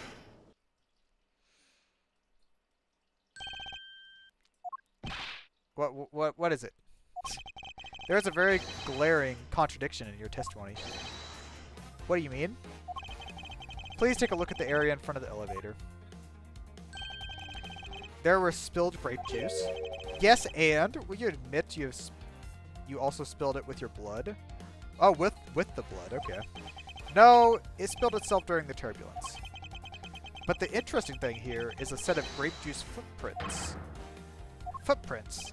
What is it? There's a very glaring contradiction in your testimony. What do you mean? Please take a look at the area in front of the elevator. There was spilled grape juice. Yes, and will you admit you also spilled it with your blood? Oh, with the blood. Okay. No, it spilled itself during the turbulence. But the interesting thing here is a set of grape juice footprints. Footprints.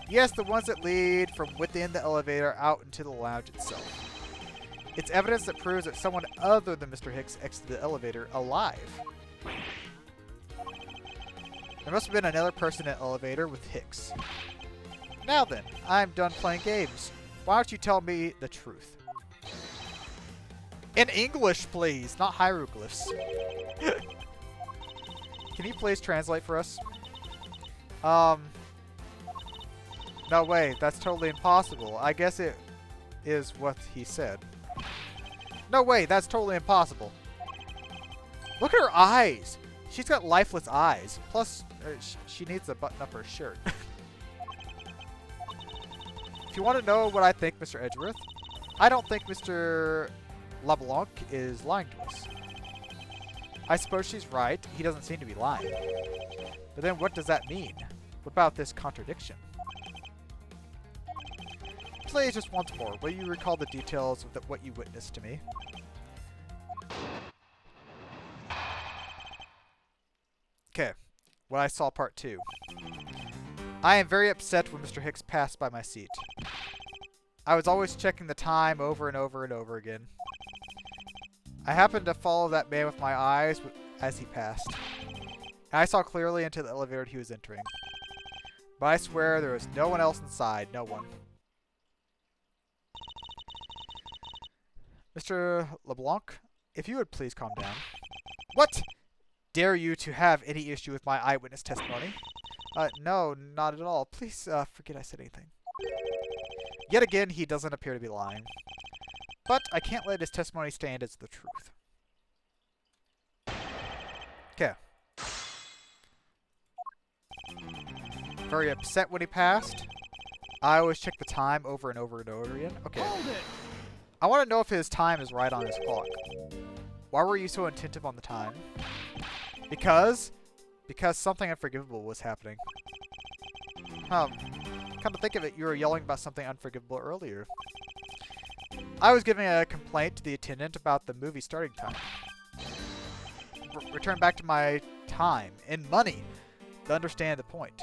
Yes, the ones that lead from within the elevator out into the lounge itself. It's evidence that proves that someone other than Mr. Hicks exited the elevator alive. There must have been another person in the elevator with Hicks. Now then, I'm done playing games. Why don't you tell me the truth? In English, please, not hieroglyphs. Can you please translate for us? No way, that's totally impossible. I guess it is what he said. No way, that's totally impossible. Look at her eyes. She's got lifeless eyes. Plus, she needs to button up her shirt. If you want to know what I think, Mr. Edgeworth, I don't think Mr. LeBlanc is lying to us. I suppose she's right. He doesn't seem to be lying. But then what does that mean? What about this contradiction? Please, just once more, will you recall the details of what you witnessed to me? Okay, what I saw part 2. I am very upset when Mr. Hicks passed by my seat. I was always checking the time over and over and over again. I happened to follow that man with my eyes as he passed. And I saw clearly into the elevator he was entering. But I swear there was no one else inside, no one. Mr. LeBlanc, if you would please calm down. What? Dare you to have any issue with my eyewitness testimony? No, not at all. Please, forget I said anything. Yet again, he doesn't appear to be lying. But I can't let his testimony stand as the truth. Okay. Very upset when he passed. I always check the time over and over and over again. Okay. Hold it! I want to know if his time is right on his clock. Why were you so attentive on the time? Because something unforgivable was happening. Come to think of it, you were yelling about something unforgivable earlier. I was giving a complaint to the attendant about the movie starting time. Return back to my time and money to understand the point.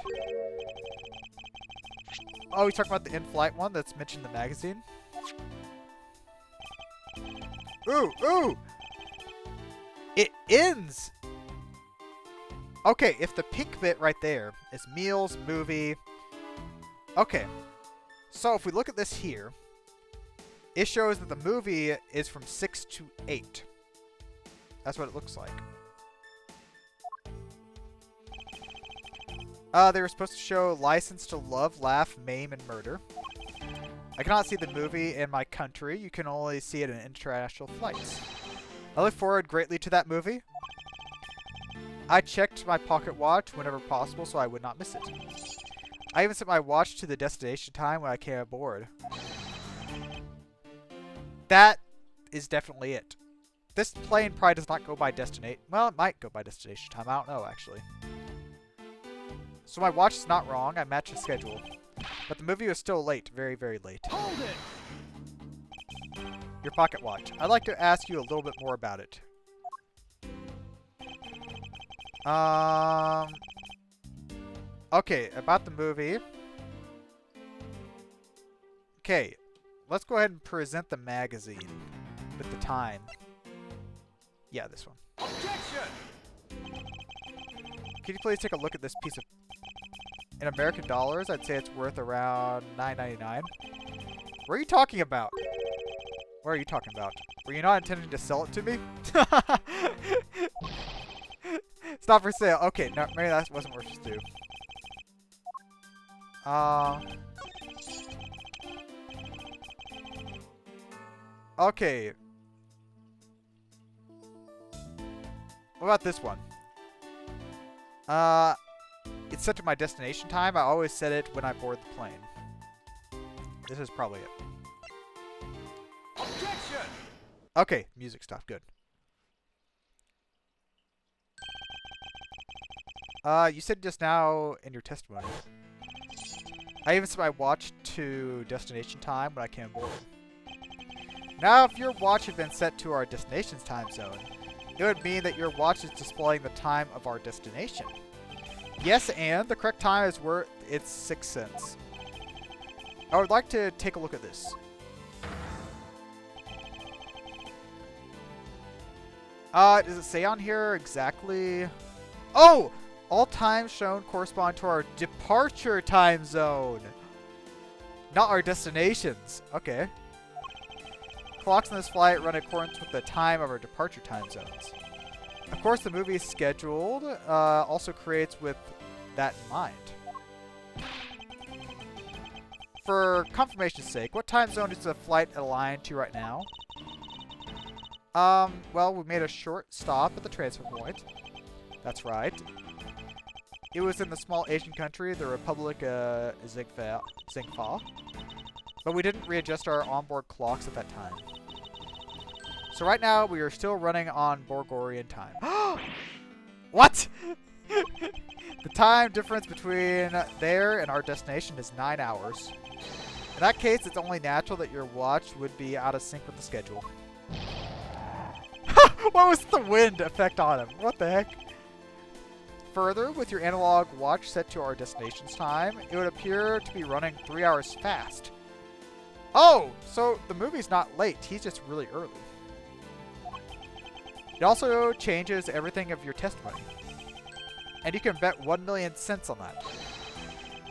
Oh, he's talking about the in-flight one that's mentioned in the magazine? Ooh, ooh! It ends! Okay, if the pink bit right there is meals, movie... Okay, so if we look at this here, it shows that the movie is from 6 to 8. That's what it looks like. They were supposed to show License to Love, Laugh, Maim, and Murder. I cannot see the movie in my country. You can only see it in international flights. I look forward greatly to that movie. I checked my pocket watch whenever possible so I would not miss it. I even set my watch to the destination time when I came aboard. That is definitely it. This plane probably does not go by destination. Well, it might go by destination time. I don't know, actually. So my watch is not wrong. I matched the schedule. But the movie was still late. Very, very late. Hold it! Your pocket watch. I'd like to ask you a little bit more about it. Okay, about the movie. Okay, let's go ahead and present the magazine with the time. Yeah, this one. Objection! Can you please take a look at this piece of... In American dollars, I'd say it's worth around $9.99. What are you talking about? What are you talking about? Were you not intending to sell it to me? It's not for sale. Okay, no, maybe that wasn't worth it to do. Okay. What about this one? It's set to my destination time. I always set it when I board the plane. This is probably it. Objection! Okay, music stopped. Good. You said just now in your testimony. I even set my watch to destination time when I came aboard. Now, if your watch had been set to our destination's time zone, it would mean that your watch is displaying the time of our destination. Yes, and the correct time is worth its 6 cents. I would like to take a look at this. Does it say on here exactly? Oh! All times shown correspond to our departure time zone. Not our destinations. Okay. Clocks on this flight run in accordance with the time of our departure time zones. Of course, the movie is scheduled also creates with that in mind. For confirmation's sake, what time zone is the flight aligned to right now? Well, we made a short stop at the transfer point. That's right. It was in the small Asian country, the Republic of Zingfa. But we didn't readjust our onboard clocks at that time. So right now, we are still running on Borgorian time. What? The time difference between there and our destination is 9 hours. In that case, it's only natural that your watch would be out of sync with the schedule. What was the wind effect on him? What the heck? Further, with your analog watch set to our destination's time, it would appear to be running 3 hours fast. Oh, so the movie's not late. He's just really early. It also changes everything of your testimony. And you can bet 1 million cents on that.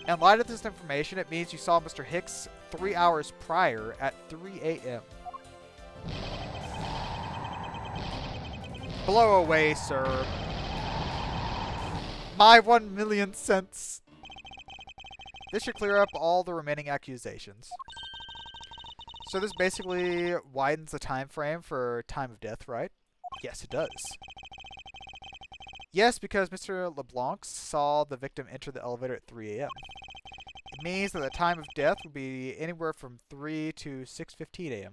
In light of this information, it means you saw Mr. Hicks 3 hours prior at 3 a.m. Blow away, sir. My 1 million cents. This should clear up all the remaining accusations. So this basically widens the time frame for time of death, right? Yes, it does. Yes, because Mr. LeBlanc saw the victim enter the elevator at 3 a.m. It means that the time of death would be anywhere from 3 to 6:15 a.m.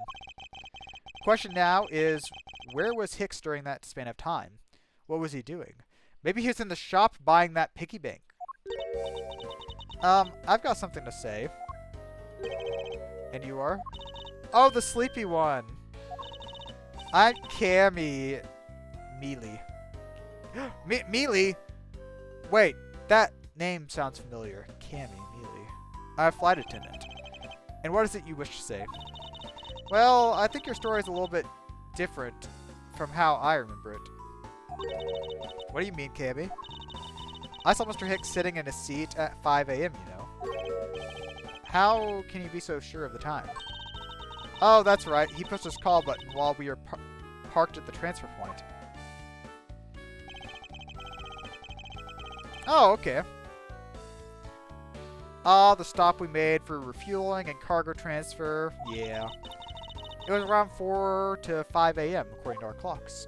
Question now is, where was Hicks during that span of time? What was he doing? Maybe he was in the shop buying that piggy bank. I've got something to say. And you are? Oh, the sleepy one. I'm Cammy Mealy. Mealy? Wait, that name sounds familiar. Cammy Mealy. I'm a flight attendant. And what is it you wish to say? Well, I think your story is a little bit different from how I remember it. What do you mean, Cammy? I saw Mr. Hicks sitting in his seat at 5 a.m., you know. How can you be so sure of the time? Oh, that's right. He pushed his call button while we were parked at the transfer point. Oh, okay. Ah, the stop we made for refueling and cargo transfer. Yeah. It was around 4 to 5 a.m. according to our clocks.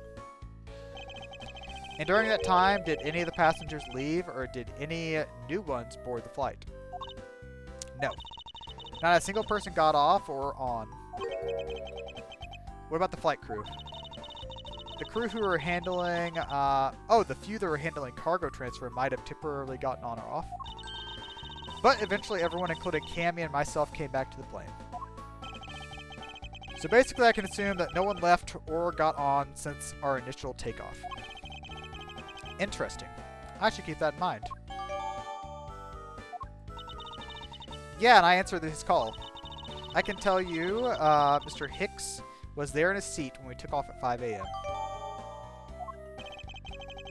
And during that time, did any of the passengers leave or did any new ones board the flight? No. Not a single person got off or on. What about the flight crew? The crew who were handling, the few that were handling cargo transfer might have temporarily gotten on or off. But eventually everyone, including Cammy and myself, came back to the plane. So basically I can assume that no one left or got on since our initial takeoff. Interesting. I should keep that in mind. Yeah, and I answered his call. I can tell you, Mr. Hicks was there in his seat when we took off at 5 a.m.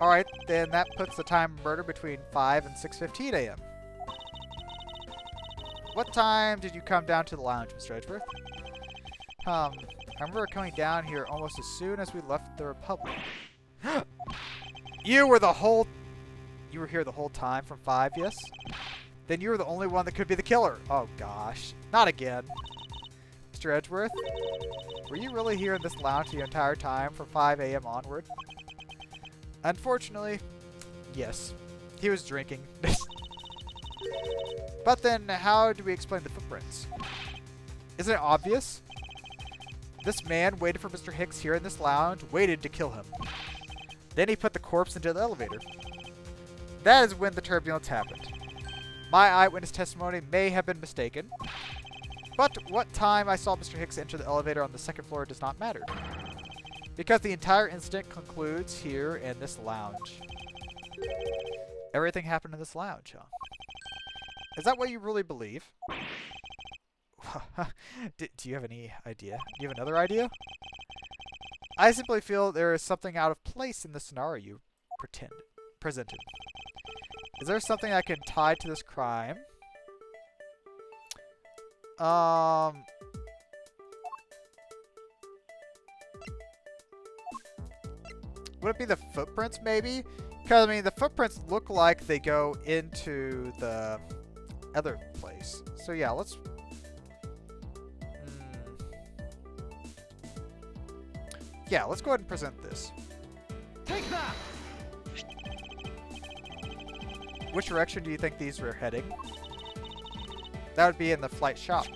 Alright, then that puts the time of murder between 5 and 6:15 a.m. What time did you come down to the lounge, Mr. Edgeworth? I remember coming down here almost as soon as we left the Republic. You were here the whole time from 5, yes? Then you're the only one that could be the killer. Oh gosh. Not again. Mr. Edgeworth, were you really here in this lounge the entire time from 5 a.m. onward? Unfortunately, yes. He was drinking. But then, how do we explain the footprints? Isn't it obvious? This man waited for Mr. Hicks here in this lounge, waited to kill him. Then he put the corpse into the elevator. That is when the turbulence happened. My eyewitness testimony may have been mistaken, but what time I saw Mr. Hicks enter the elevator on the second floor does not matter, because the entire incident concludes here in this lounge. Everything happened in this lounge, huh? Is that what you really believe? Do you have any idea? Do you have another idea? I simply feel there is something out of place in the scenario you presented. Is there something I can tie to this crime? Would it be the footprints, maybe? Because, I mean, the footprints look like they go into the other place. So, yeah, let's... Yeah, let's go ahead and present this. Take that! Which direction do you think these were heading? That would be in the flight shop.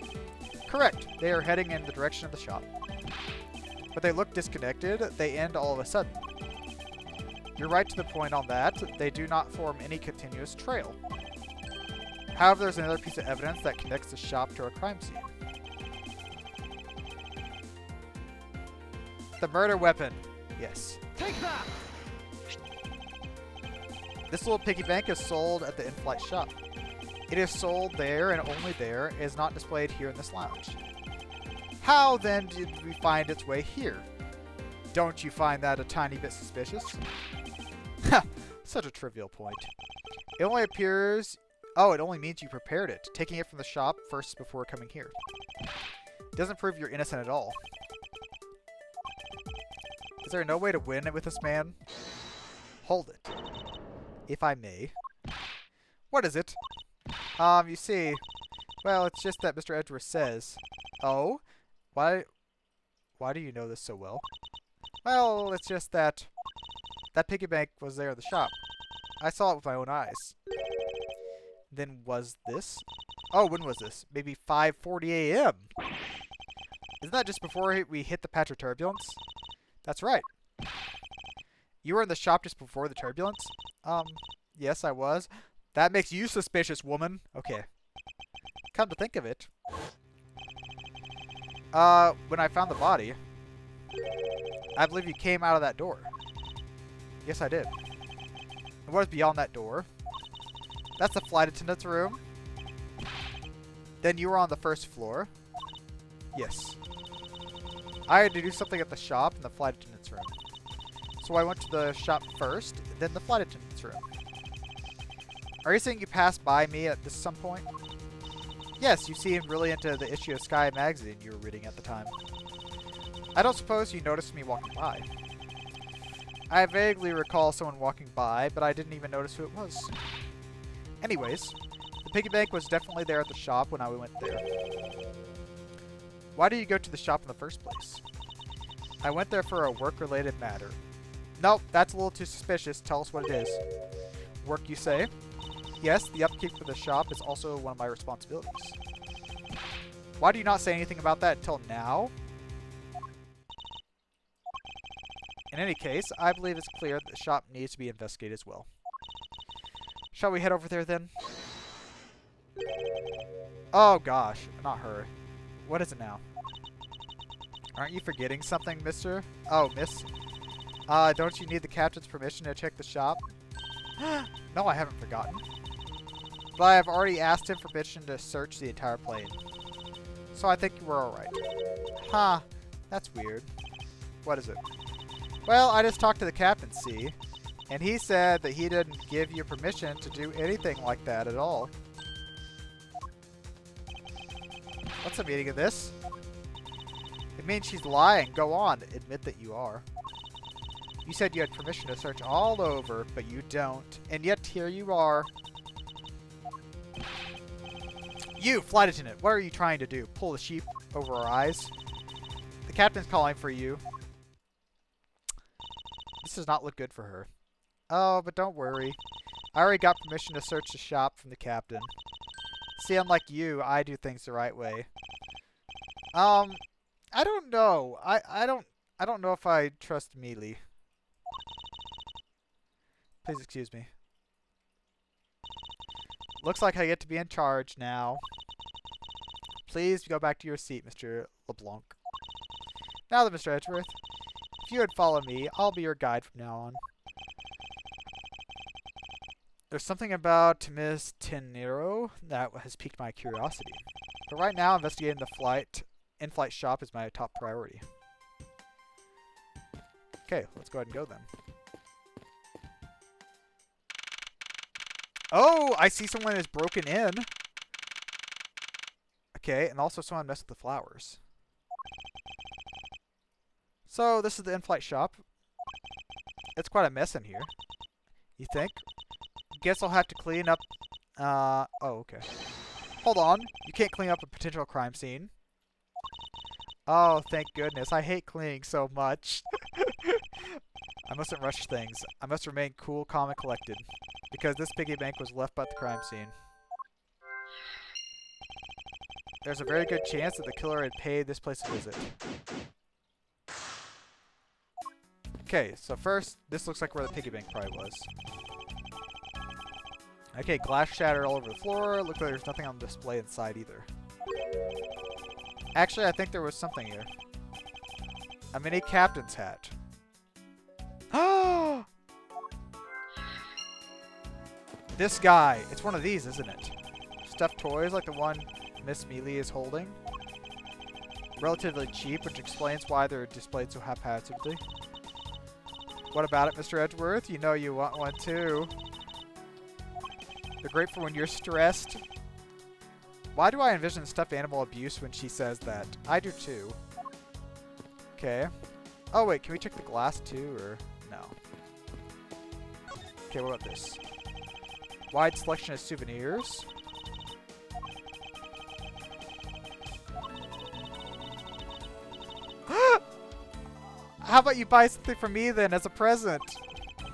Correct. They are heading in the direction of the shop. But they look disconnected. They end all of a sudden. You're right to the point on that. They do not form any continuous trail. However, there's another piece of evidence that connects the shop to a crime scene. The murder weapon. Yes. Take that! This little piggy bank is sold at the in-flight shop. It is sold there and only there. It is not displayed here in this lounge. How then did we find its way here? Don't you find that a tiny bit suspicious? Ha! Such a trivial point. It only appears... Oh, it only means you prepared it, taking it from the shop first before coming here. It doesn't prove you're innocent at all. Is there no way to win it with this man? Hold it. If I may. What is it? You see, well, it's just that Mr. Edgeworth says. Oh? Why do you know this so well? Well, it's just that piggy bank was there in the shop. I saw it with my own eyes. Then was this? Oh, when was this? Maybe 5:40 a.m. Isn't that just before we hit the patch of turbulence? That's right. You were in the shop just before the turbulence? Yes, I was. That makes you suspicious, woman. Okay. Come to think of it. When I found the body, I believe you came out of that door. Yes, I did. And what is beyond that door? That's the flight attendant's room. Then you were on the first floor. Yes. I had to do something at the shop in the flight attendant's room. So I went to the shop first, then the flight attendant's room. Are you saying you passed by me at some point? Yes, you seemed really into the issue of Sky magazine you were reading at the time. I don't suppose you noticed me walking by. I vaguely recall someone walking by, but I didn't even notice who it was. Anyways, the piggy bank was definitely there at the shop when I went there. Why did you go to the shop in the first place? I went there for a work-related matter. Nope, that's a little too suspicious. Tell us what it is. Work, you say? Yes, the upkeep of the shop is also one of my responsibilities. Why do you not say anything about that until now? In any case, I believe it's clear that the shop needs to be investigated as well. Shall we head over there then? Oh gosh, not her. What is it now? Aren't you forgetting something, mister? Oh, miss. Don't you need the captain's permission to check the shop? No, I haven't forgotten. But I have already asked him permission to search the entire plane. So I think you were alright. Huh, that's weird. What is it? Well, I just talked to the captain, see? And he said that he didn't give you permission to do anything like that at all. What's the meaning of this? It means she's lying. Go on, admit that you are. You said you had permission to search all over, but you don't. And yet here you are. You, flight attendant, what are you trying to do? Pull the sheep over our eyes? The captain's calling for you. This does not look good for her. Oh, but don't worry. I already got permission to search the shop from the captain. See, unlike you, I do things the right way. I don't know. I don't know if I trust Mealy. Please excuse me. Looks like I get to be in charge now. Please go back to your seat, Mr. LeBlanc. Now then, Mr. Edgeworth, if you would follow me, I'll be your guide from now on. There's something about Ms. Tenero that has piqued my curiosity. But right now, investigating the in-flight shop is my top priority. Okay, let's go ahead and go then. Oh, I see someone has broken in. Okay, and also someone messed with the flowers. So, this is the in-flight shop. It's quite a mess in here. You think? Guess I'll have to clean up... oh, okay. Hold on. You can't clean up a potential crime scene. Oh, thank goodness. I hate cleaning so much. I mustn't rush things. I must remain cool, calm, and collected. Because this piggy bank was left by the crime scene. There's a very good chance that the killer had paid this place a visit. Okay, so first, this looks like where the piggy bank probably was. Okay, glass shattered all over the floor. Looks like there's nothing on display inside either. Actually, I think there was something here. A mini captain's hat. Oh! This guy. It's one of these, isn't it? Stuffed toys like the one Miss Mealy is holding. Relatively cheap, which explains why they're displayed so haphazardly. What about it, Mr. Edgeworth? You know you want one too. They're great for when you're stressed. Why do I envision stuffed animal abuse when she says that? I do too. Okay. Oh wait, can we check the glass too, or no? Okay, what about this? Wide selection of souvenirs. How about you buy something for me then as a present?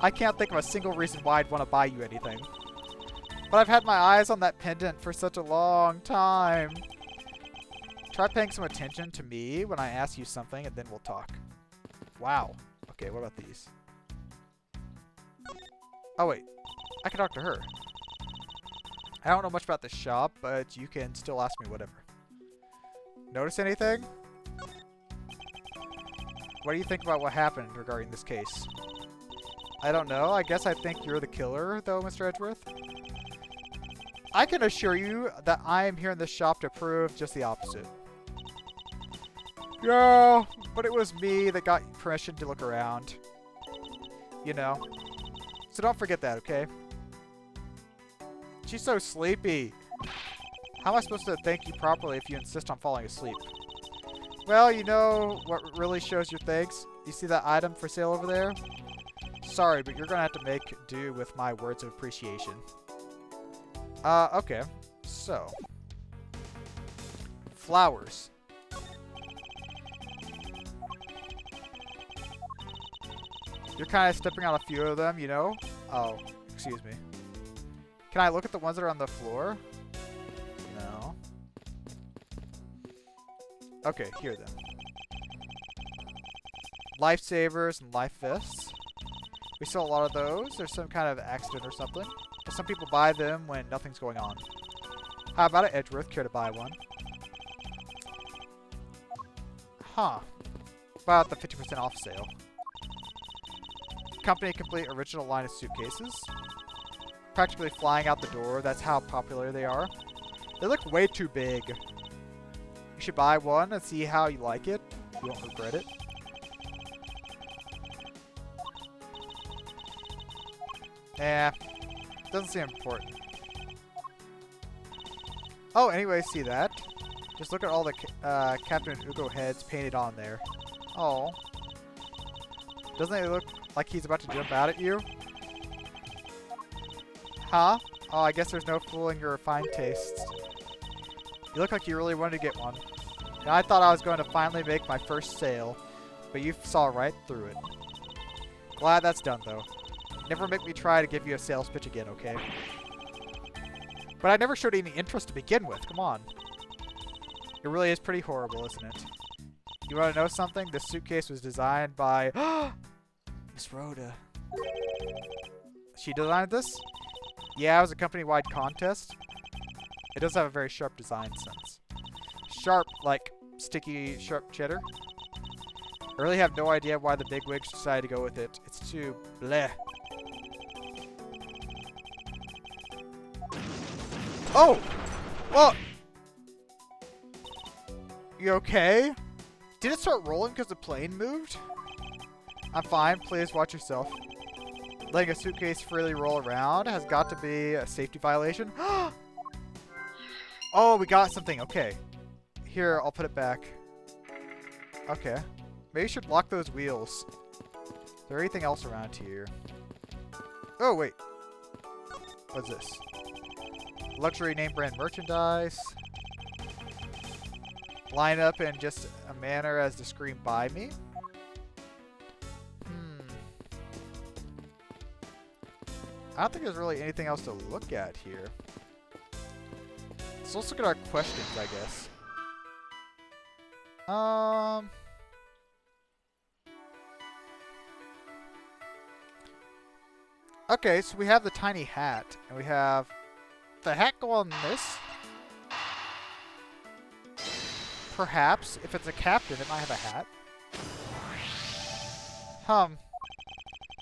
I can't think of a single reason why I'd want to buy you anything. But I've had my eyes on that pendant for such a long time. Try paying some attention to me when I ask you something and then we'll talk. Wow. Okay, what about these? Oh wait, I can talk to her. I don't know much about the shop, but you can still ask me whatever. Notice anything? What do you think about what happened regarding this case? I don't know. I guess I think you're the killer, though, Mr. Edgeworth. I can assure you that I am here in this shop to prove just the opposite. Yeah, but it was me that got permission to look around. You know. So don't forget that, okay? She's so sleepy. How am I supposed to thank you properly if you insist on falling asleep? Well, you know what really shows your thanks? You see that item for sale over there? Sorry, but you're gonna have to make do with my words of appreciation. Okay. So. Flowers. You're kind of stepping on a few of them, you know? Oh, excuse me. Can I look at the ones that are on the floor? No. Okay, here then. Lifesavers and life vests. We sell a lot of those. There's some kind of accident or something. But some people buy them when nothing's going on. How about it, Edgeworth? Care to buy one? Huh. About the 50% off sale. Company complete original line of suitcases. Practically flying out the door. That's how popular they are. They look way too big. You should buy one and see how you like it. You won't regret it. Doesn't seem important. Oh, anyway, see that? Just look at all the Captain Ugo heads painted on there. Oh. Doesn't it look like he's about to jump out at you? Huh? Oh, I guess there's no fooling your refined tastes. You look like you really wanted to get one. And I thought I was going to finally make my first sale, but you saw right through it. Glad that's done, though. Never make me try to give you a sales pitch again, okay? But I never showed any interest to begin with. Come on. It really is pretty horrible, isn't it? You want to know something? This suitcase was designed by... Miss Rhoda. She designed this? Yeah, it was a company-wide contest. It does have a very sharp design sense. Sharp, like sticky, sharp cheddar. I really have no idea why the bigwigs decided to go with it. It's too bleh. Oh! Well... You okay? Did it start rolling because the plane moved? I'm fine. Please watch yourself. Letting a suitcase freely roll around has got to be a safety violation. Oh, we got something. Okay. Here, I'll put it back. Okay. Maybe you should lock those wheels. Is there anything else around here? Oh, wait. What's this? Luxury name brand merchandise. Line up in just a manner as to scream by me. I don't think there's really anything else to look at here. So let's look at our questions, I guess. Okay, so we have the tiny hat, and we have the hat go on this. Perhaps, if it's a captain, it might have a hat.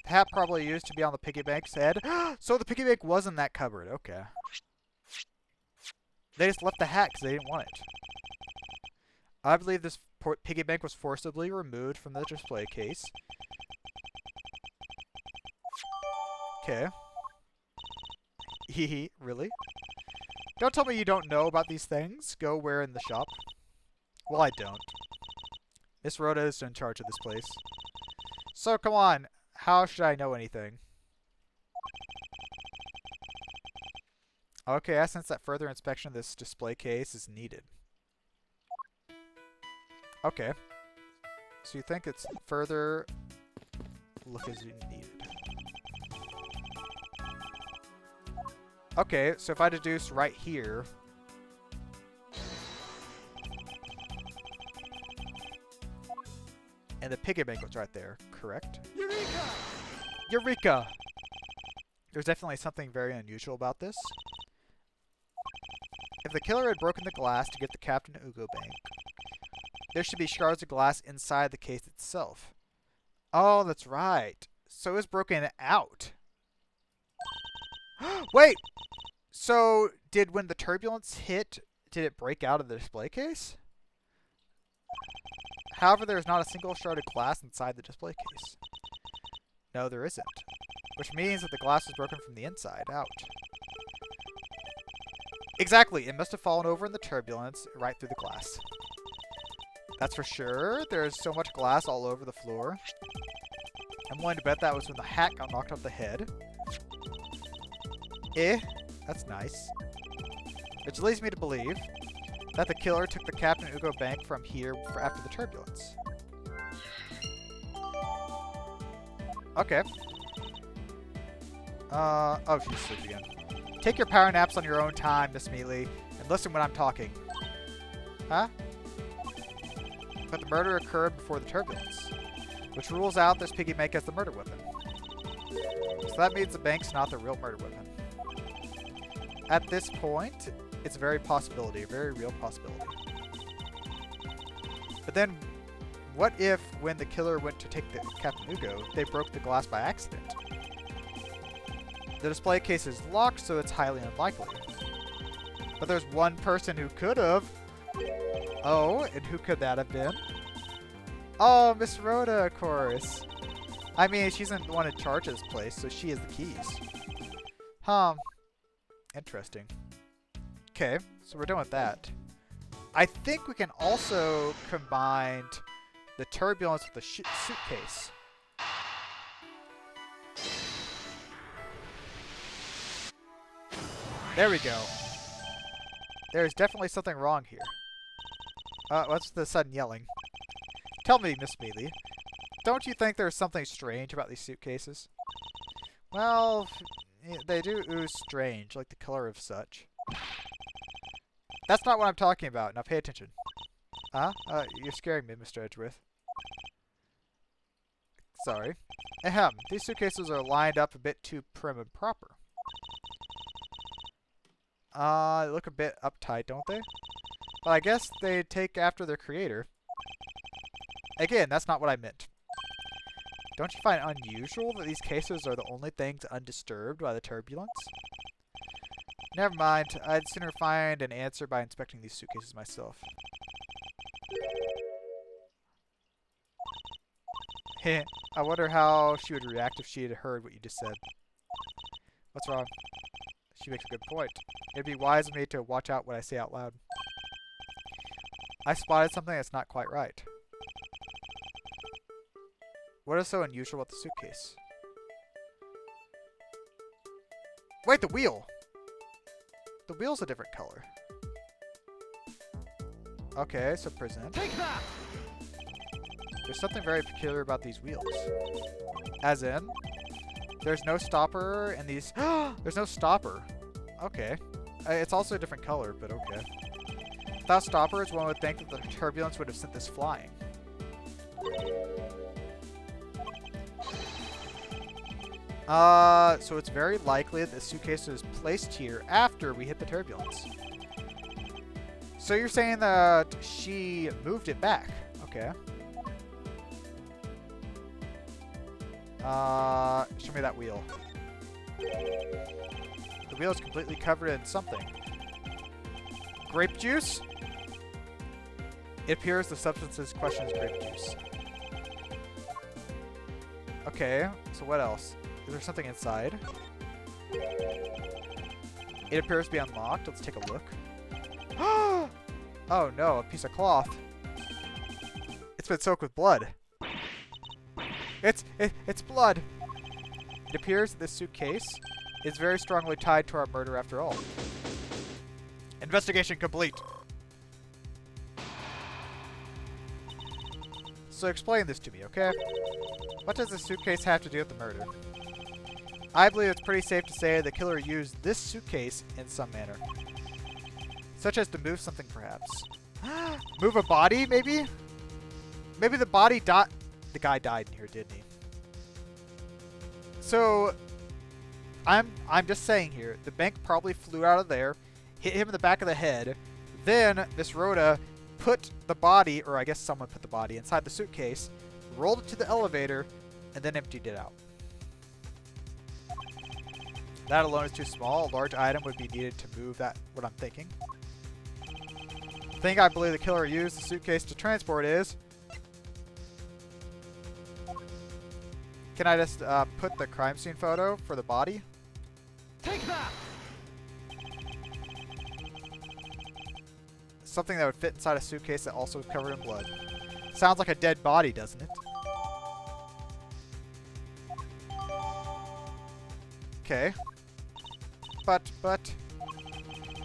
The hat probably used to be on the piggy bank's head. So the piggy bank was in that cupboard. Okay. They just left the hat because they didn't want it. I believe this piggy bank was forcibly removed from the display case. Okay. Hehe, really? Don't tell me you don't know about these things. Go where in the shop? Well, I don't. Miss Rhoda is in charge of this place. So, come on. How should I know anything? Okay, I sense that further inspection of this display case is needed. Okay. So you think it's further look is needed. Okay, so if I deduce right here... And the piggy bank was right there, correct? Eureka! Eureka! There's definitely something very unusual about this. If the killer had broken the glass to get the Captain Ugo bank, there should be shards of glass inside the case itself. Oh, that's right. So it was broken out. Wait! So, when the turbulence hit, did it break out of the display case? However, there is not a single shard of glass inside the display case. No, there isn't. Which means that the glass was broken from the inside out. Exactly, it must have fallen over in the turbulence right through the glass. That's for sure. There's so much glass all over the floor. I'm willing to bet that was when the hat got knocked off the head. That's nice. Which leads me to believe that the killer took the Captain Ugo bank from here after the turbulence. Okay. Oh, she's asleep again. Take your power naps on your own time, Miss Mealy, and listen when I'm talking. Huh? But the murder occurred before the turbulence, which rules out this piggy bank as the murder weapon. So that means the bank's not the real murder weapon. At this point, it's a very real possibility. But then, what if when the killer went to take the Captain Ugo, they broke the glass by accident? The display case is locked, so it's highly unlikely. But there's one person who could have. Oh, and who could that have been? Oh, Miss Rhoda, of course. I mean, she's the one in charge of this place, so she has the keys. Interesting. Okay, so we're done with that. I think we can also combine the turbulence with the suitcase. There we go. There's definitely something wrong here. What's the sudden yelling? Tell me, Miss Mealy, don't you think there's something strange about these suitcases? Well, they do ooze strange, like the color of such. That's not what I'm talking about. Now pay attention. Huh? You're scaring me, Mr. Edgeworth. Sorry. Ahem. These suitcases are lined up a bit too prim and proper. They look a bit uptight, don't they? But I guess they take after their creator. Again, that's not what I meant. Don't you find it unusual that these cases are the only things undisturbed by the turbulence? Never mind. I'd sooner find an answer by inspecting these suitcases myself. Heh. I wonder how she would react if she had heard what you just said. What's wrong? She makes a good point. It'd be wise of me to watch out what I say out loud. I spotted something that's not quite right. What is so unusual about the suitcase? Wait, the wheel! The wheel's a different color. Okay, so present. Take that! There's something very peculiar about these wheels. As in, there's no stopper and these... There's no stopper. Okay. It's also a different color, but okay. Without stoppers, one would think that the turbulence would have sent this flying. So it's very likely that the suitcase was placed here after we hit the turbulence. So you're saying that she moved it back. Okay. Show me that wheel. The wheel is completely covered in something. Grape juice? It appears the substance's question is grape juice. Okay, so what else? Is there something inside? It appears to be unlocked. Let's take a look. Oh no, a piece of cloth. It's been soaked with blood. It's blood. It appears that this suitcase is very strongly tied to our murder after all. Investigation complete. So explain this to me, okay? What does the suitcase have to do with the murder? I believe it's pretty safe to say the killer used this suitcase in some manner. Such as to move something, perhaps. Move a body, maybe? Maybe the body died. The guy died in here, didn't he? So, I'm just saying here, the bank probably flew out of there, hit him in the back of the head, then Miss Rhoda put the body, or I guess someone put the body inside the suitcase, rolled it to the elevator, and then emptied it out. That alone is too small. A large item would be needed to move that, what I'm thinking. The thing I believe the killer used the suitcase to transport is... Can I just put the crime scene photo for the body? Take that! Something that would fit inside a suitcase that also is covered in blood. Sounds like a dead body, doesn't it? Okay. But,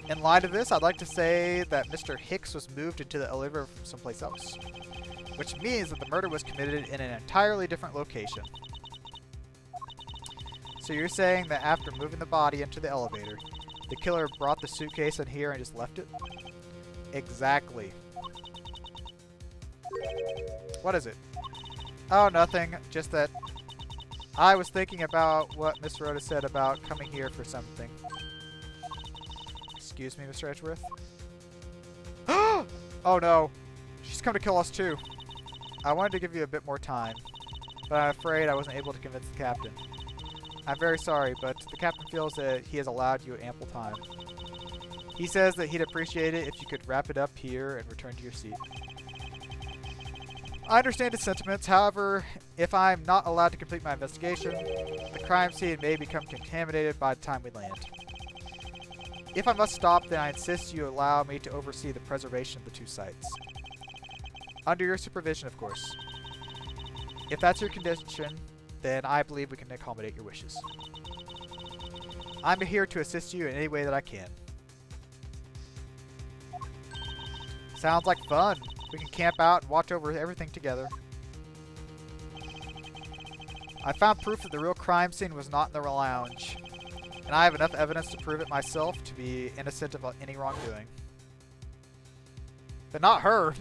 in light of this, I'd like to say that Mr. Hicks was moved into the elevator from someplace else. Which means that the murder was committed in an entirely different location. So you're saying that after moving the body into the elevator, the killer brought the suitcase in here and just left it? Exactly. What is it? Oh, nothing. Just that I was thinking about what Miss Rhoda said about coming here for something. Excuse me, Mr. Edgeworth? Oh no. She's come to kill us too. I wanted to give you a bit more time, but I'm afraid I wasn't able to convince the captain. I'm very sorry, but the captain feels that he has allowed you ample time. He says that he'd appreciate it if you could wrap it up here and return to your seat. I understand his sentiments, however, if I'm not allowed to complete my investigation, the crime scene may become contaminated by the time we land. If I must stop, then I insist you allow me to oversee the preservation of the two sites. Under your supervision, of course. If that's your condition, then I believe we can accommodate your wishes. I'm here to assist you in any way that I can. Sounds like fun. We can camp out and watch over everything together. I found proof that the real crime scene was not in the lounge, and I have enough evidence to prove it myself to be innocent of any wrongdoing. But not her.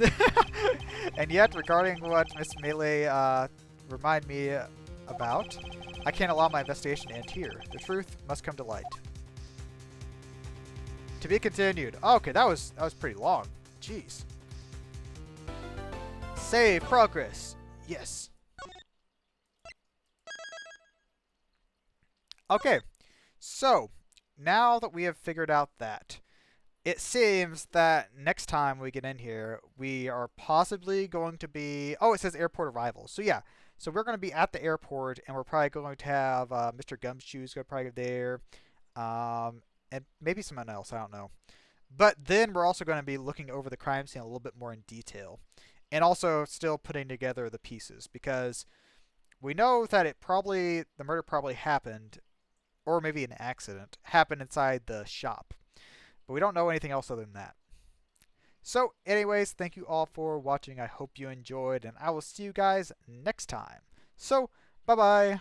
And yet, regarding what Miss Melee remind me about, I can't allow my investigation to end here. The truth must come to light. To be continued. Okay, that was pretty long. Jeez. Save progress. Yes. Okay, so now that we have figured out that, it seems that next time we get in here, we are possibly going to be... Oh, it says airport arrival. So yeah, so we're going to be at the airport, and we're probably going to have Mr. Gumshoe's going to probably go there, and maybe someone else, I don't know. But then we're also going to be looking over the crime scene a little bit more in detail, and also still putting together the pieces, because we know that the murder probably happened, or maybe an accident, happened inside the shop. But we don't know anything else other than that. So anyways, thank you all for watching. I hope you enjoyed, and I will see you guys next time. So, bye-bye.